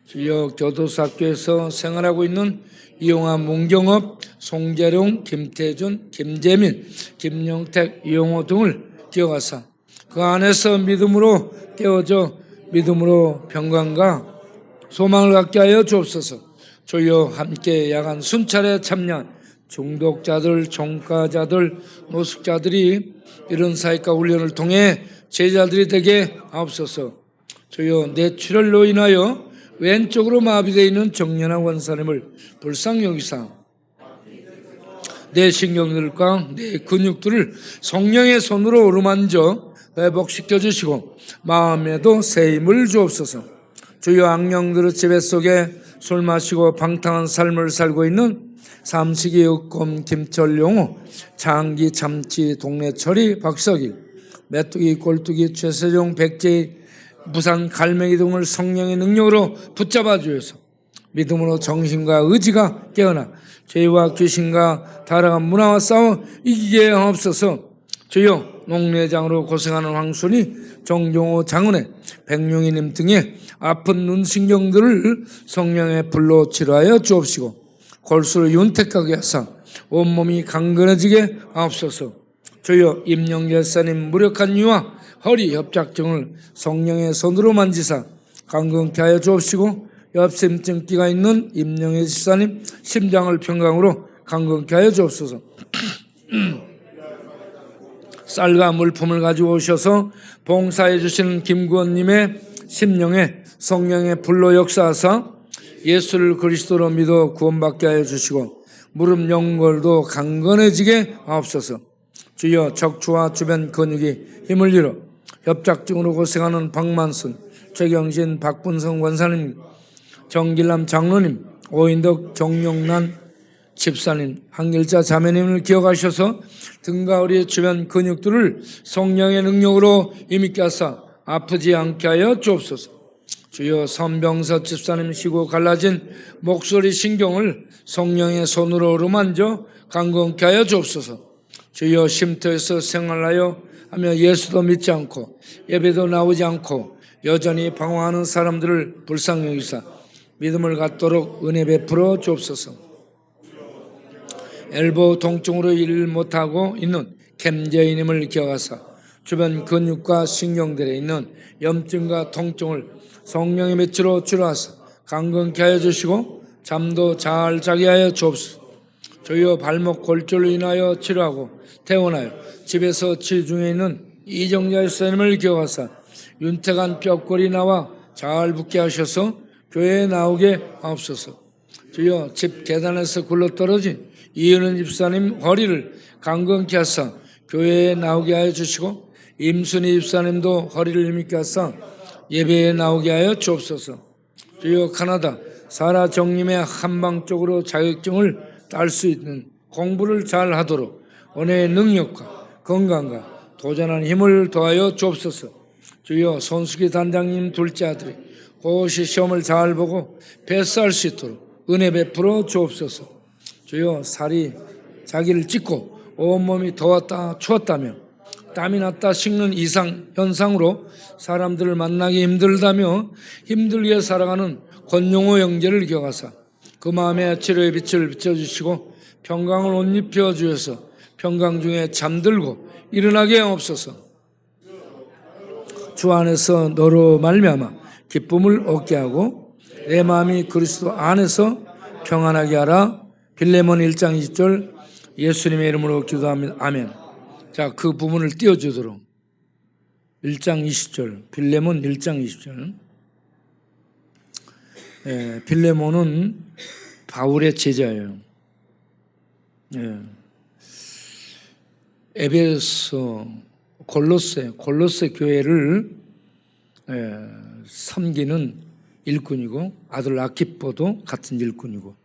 주여 교도소학교에서 생활하고 있는 이용화 문경업, 송재룡, 김태준, 김재민, 김영택, 이용호 등을 기억하사 그 안에서 믿음으로 깨어져 믿음으로 평강과 소망을 갖게 하여 주옵소서. 주여 함께 야간 순찰에 참여한 중독자들, 종가자들, 노숙자들이 이런 사역과 훈련을 통해 제자들이 되게 하옵소서. 주여 뇌출혈로 인하여 왼쪽으로 마비되어 있는 정연한 원사님을 불쌍히 여기사 내 신경들과 내 근육들을 성령의 손으로 어루만져 회복시켜 주시고 마음에도 새 힘을 주옵소서. 주여, 악령들의 지배 속에 술 마시고 방탕한 삶을 살고 있는 삼식이, 흑곰, 김철, 용호, 장기, 참치, 동네철이, 박석일, 메뚜기, 꼴뚜기, 최세종, 백제희, 부산, 갈매기 등을 성령의 능력으로 붙잡아 주셔서 믿음으로 정신과 의지가 깨어나 죄와 귀신과 타락한 문화와 싸워 이기게 하옵소서. 주여, 농내장으로 고생하는 황순이, 정종호 장은혜, 백룡이님 등의 아픈 눈신경들을 성령의 불로 치료하여 주옵시고 골수를 윤택하게 하사 온몸이 강건해지게 하옵소서. 주여, 임영열사님 무력한 이와 허리 협착증을 성령의 손으로 만지사 강건케 하여 주옵시고 협심증기가 있는 임영애 집사님 심장을 평강으로 강건케 하여 주옵소서. 쌀과 물품을 가지고 오셔서 봉사해 주시는 김구원님의 심령에 성령의 불로 역사하사 예수를 그리스도로 믿어 구원받게 하여 주시고 무릎 연골도 강건해지게 하옵소서. 주여, 척추와 주변 근육이 힘을 잃어 협착증으로 고생하는 박만순, 최경신, 박분성 원사님, 정길남 장로님, 오인덕, 정용란 집사님, 한길자 자매님을 기억하셔서 등과 허리 주변 근육들을 성령의 능력으로 힘있게 하사 아프지 않게 하여 주옵소서. 주여, 선병서 집사님 시고 갈라진 목소리 신경을 성령의 손으로 어루만져 강건케 하여 주옵소서. 주여, 쉼터에서 생활하여 하며 예수도 믿지 않고 예배도 나오지 않고 여전히 방황하는 사람들을 불쌍히 여기사 믿음을 갖도록 은혜 베풀어 주옵소서. 엘보 통증으로 일을 못하고 있는 캠제이님을 기억하사 주변 근육과 신경들에 있는 염증과 통증을 성령의 빛으로 치료하사 강건케 하여 주시고 잠도 잘 자게 하여 주옵소서. 주여, 발목 골절로 인하여 치료하고 퇴원하여 집에서 치유 중에 있는 이정자 집사님을 기억하사 윤택한 뼈골이 나와 잘 붙게 하셔서 교회에 나오게 하옵소서. 주여, 집 계단에서 굴러떨어진 이은은 집사님 허리를 강건케 하사 교회에 나오게 하여 주시고 임순희 집사님도 허리를 힘있게 하사 예배에 나오게 하여 주옵소서. 주여, 카나다 사라 정님의 한방적으로 자격증을 딸 수 있는 공부를 잘 하도록 은혜의 능력과 건강과 도전하는 힘을 더하여 주옵소서. 주여, 손수기 단장님 둘째 아들이 고시 시험을 잘 보고 패스할 수 있도록 은혜 베풀어 주옵소서. 주여, 살이 자기를 찢고 온몸이 더웠다 추웠다며 땀이 났다 식는 이상 현상으로 사람들을 만나기 힘들다며 힘들게 살아가는 권용호 형제를 기억하사 그 마음에 치료의 빛을 비춰주시고 평강을 옷 입혀 주셔서 평강 중에 잠들고 일어나게 하옵소서. 주 안에서 너로 말미암아 기쁨을 얻게 하고 내 마음이 그리스도 안에서 평안하게 하라. 빌레몬 1장 20절 예수님의 이름으로 기도합니다. 아멘. 자, 그 부분을 띄워주도록 1장 20절 빌레몬 1장 20절 빌레몬은 바울의 제자예요. 에베소 골로새 교회를 섬기는 일꾼이고 아들 아키포도 같은 일꾼이고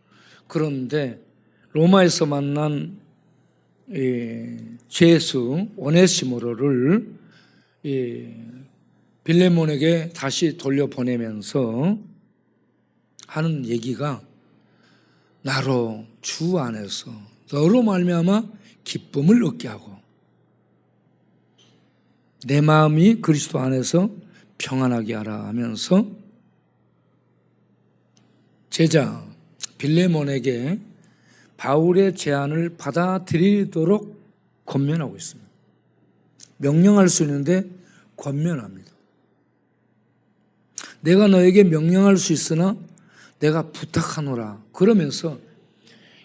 그런데 로마에서 만난 죄수 오네시모로를 빌레몬에게 다시 돌려보내면서 하는 얘기가 나로 주 안에서 너로 말미암아 기쁨을 얻게 하고 내 마음이 그리스도 안에서 평안하게 하라 하면서 제자 빌레몬에게 바울의 제안을 받아들이도록 권면하고 있습니다. 명령할 수 있는데 권면합니다. 내가 너에게 명령할 수 있으나 내가 부탁하노라. 그러면서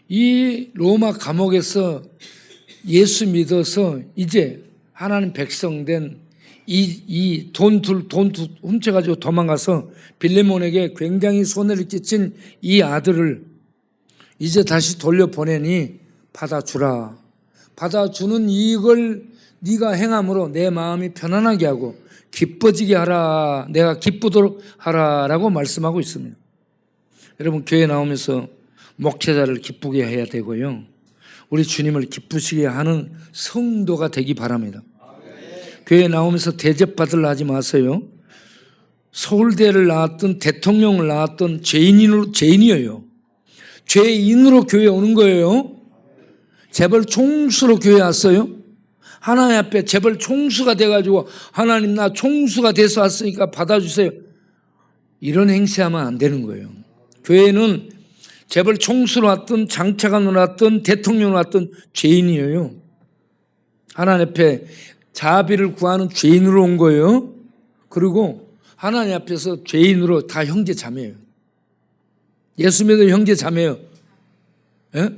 이 로마 감옥에서 예수 믿어서 이제 하나님 백성된 이 돈 훔쳐가지고 도망가서 빌레몬에게 굉장히 손해를 끼친 이 아들을 이제 다시 돌려보내니 받아주라. 받아주는 이익을 네가 행함으로 내 마음이 편안하게 하고 기뻐지게 하라. 내가 기쁘도록 하라라고 말씀하고 있습니다. 여러분 교회 나오면서 목회자를 기쁘게 해야 되고요. 우리 주님을 기쁘시게 하는 성도가 되기 바랍니다. 교회 나오면서 대접받으려 하지 마세요. 서울대를 나왔던 대통령을 나왔던 죄인이에요. 죄인으로 교회 오는 거예요. 재벌 총수로 교회 왔어요. 하나님 앞에 재벌 총수가 돼가지고 하나님 나 총수가 돼서 왔으니까 받아주세요. 이런 행세하면 안 되는 거예요. 교회는 재벌 총수로 왔던 장차관으로 왔던 대통령으로 왔던 죄인이에요. 하나님 앞에 자비를 구하는 죄인으로 온 거예요. 그리고 하나님 앞에서 죄인으로 다 형제 자매예요. 예수 믿는 형제 자매예요. 예?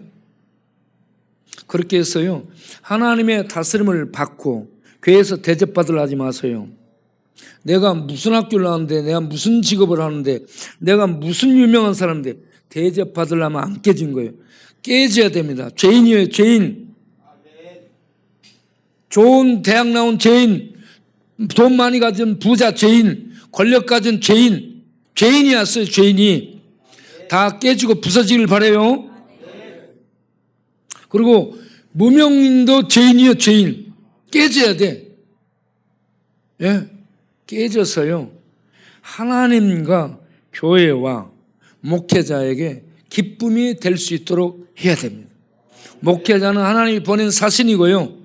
그렇게 해서요. 하나님의 다스림을 받고 교회에서 대접받으려 하지 마세요. 내가 무슨 학교를 나왔는데, 내가 무슨 직업을 하는데, 내가 무슨 유명한 사람인데 대접받으려면 안 깨진 거예요. 깨져야 됩니다. 죄인이에요. 죄인. 좋은 대학 나온 죄인, 돈 많이 가진 부자 죄인, 권력 가진 죄인, 죄인이 왔어요. 죄인이. 다 깨지고 부서지길 바라요. 그리고 무명인도 죄인이요. 죄인. 깨져야 돼. 예? 깨져서요. 하나님과 교회와 목회자에게 기쁨이 될 수 있도록 해야 됩니다. 목회자는 하나님이 보낸 사신이고요.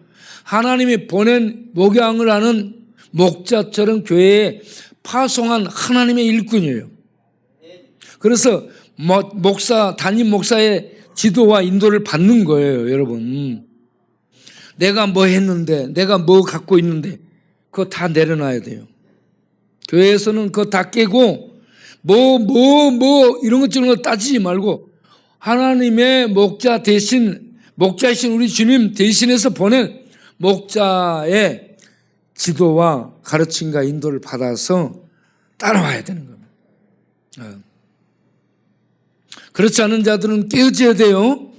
하나님이 보낸 목양을 하는 목자처럼 교회에 파송한 하나님의 일꾼이에요. 그래서 담임 목사의 지도와 인도를 받는 거예요, 여러분. 내가 뭐 했는데, 내가 뭐 갖고 있는데, 그거 다 내려놔야 돼요. 교회에서는 그거 다 깨고, 이런 것 저런 거 따지지 말고, 하나님의 목자 대신, 목자이신 우리 주님 대신해서 보낸 목자의 지도와 가르침과 인도를 받아서 따라와야 되는 겁니다. 그렇지 않은 자들은 깨어져야 돼요.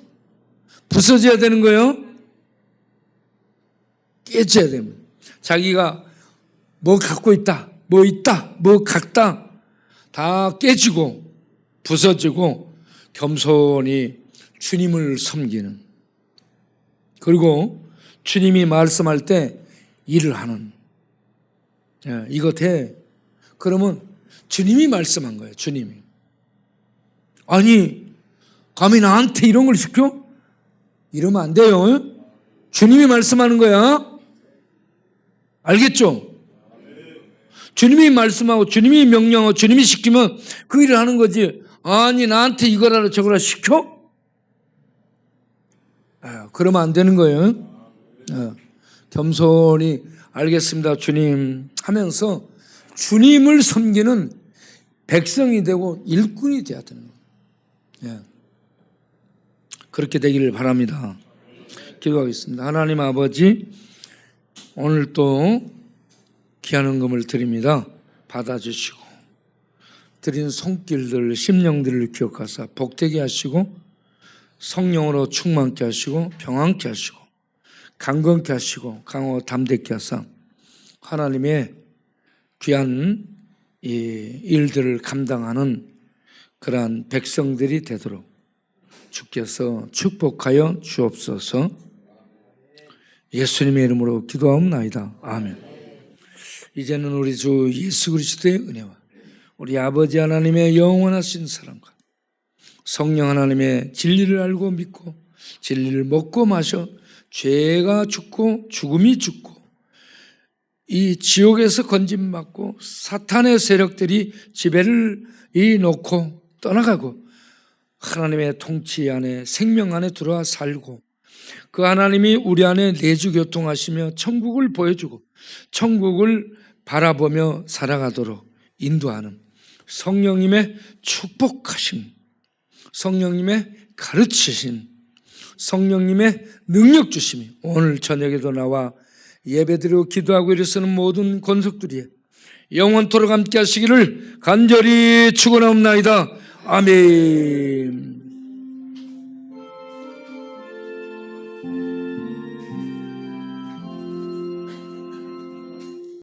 부서져야 되는 거예요. 깨져야 됩니다. 자기가 뭐 갖고 있다, 뭐 있다, 뭐 갖다 다 깨지고 부서지고 겸손히 주님을 섬기는, 그리고 주님이 말씀할 때 일을 하는. 이거 돼. 그러면 주님이 말씀한 거예요. 주님이. 아니 감히 나한테 이런 걸 시켜? 이러면 안 돼요. 주님이 말씀하는 거야. 알겠죠? 주님이 말씀하고 주님이 명령하고 주님이 시키면 그 일을 하는 거지. 아니 나한테 이거라 저거라 시켜? 그러면 안 되는 거예요. 겸손히 알겠습니다 주님 하면서 주님을 섬기는 백성이 되고 일꾼이 되어야 되는 거예요. 그렇게 되기를 바랍니다. 기도하겠습니다. 하나님 아버지, 오늘 또 귀한 헌금을 드립니다. 받아주시고 드린 손길들, 심령들을 기억하사 복되게 하시고 성령으로 충만케 하시고 평안케 하시고 강건케 하시고 강호 담대케 하사 하나님의 귀한 이 일들을 감당하는 그러한 백성들이 되도록 주께서 축복하여 주옵소서. 예수님의 이름으로 기도하옵나이다. 아멘. 이제는 우리 주 예수 그리스도의 은혜와 우리 아버지 하나님의 영원하신 사랑과 성령 하나님의 진리를 알고 믿고 진리를 먹고 마셔 죄가 죽고 죽음이 죽고 이 지옥에서 건짐받고 사탄의 세력들이 지배를 놓고 떠나가고 하나님의 통치 안에 생명 안에 들어와 살고 그 하나님이 우리 안에 내주교통하시며 천국을 보여주고 천국을 바라보며 살아가도록 인도하는 성령님의 축복하심, 성령님의 가르치심, 성령님의 능력 주심이 오늘 저녁에도 나와 예배드리고 기도하고 일어서는 모든 권속들이 영원토록 함께 하시기를 간절히 축원하옵나이다. 아멘.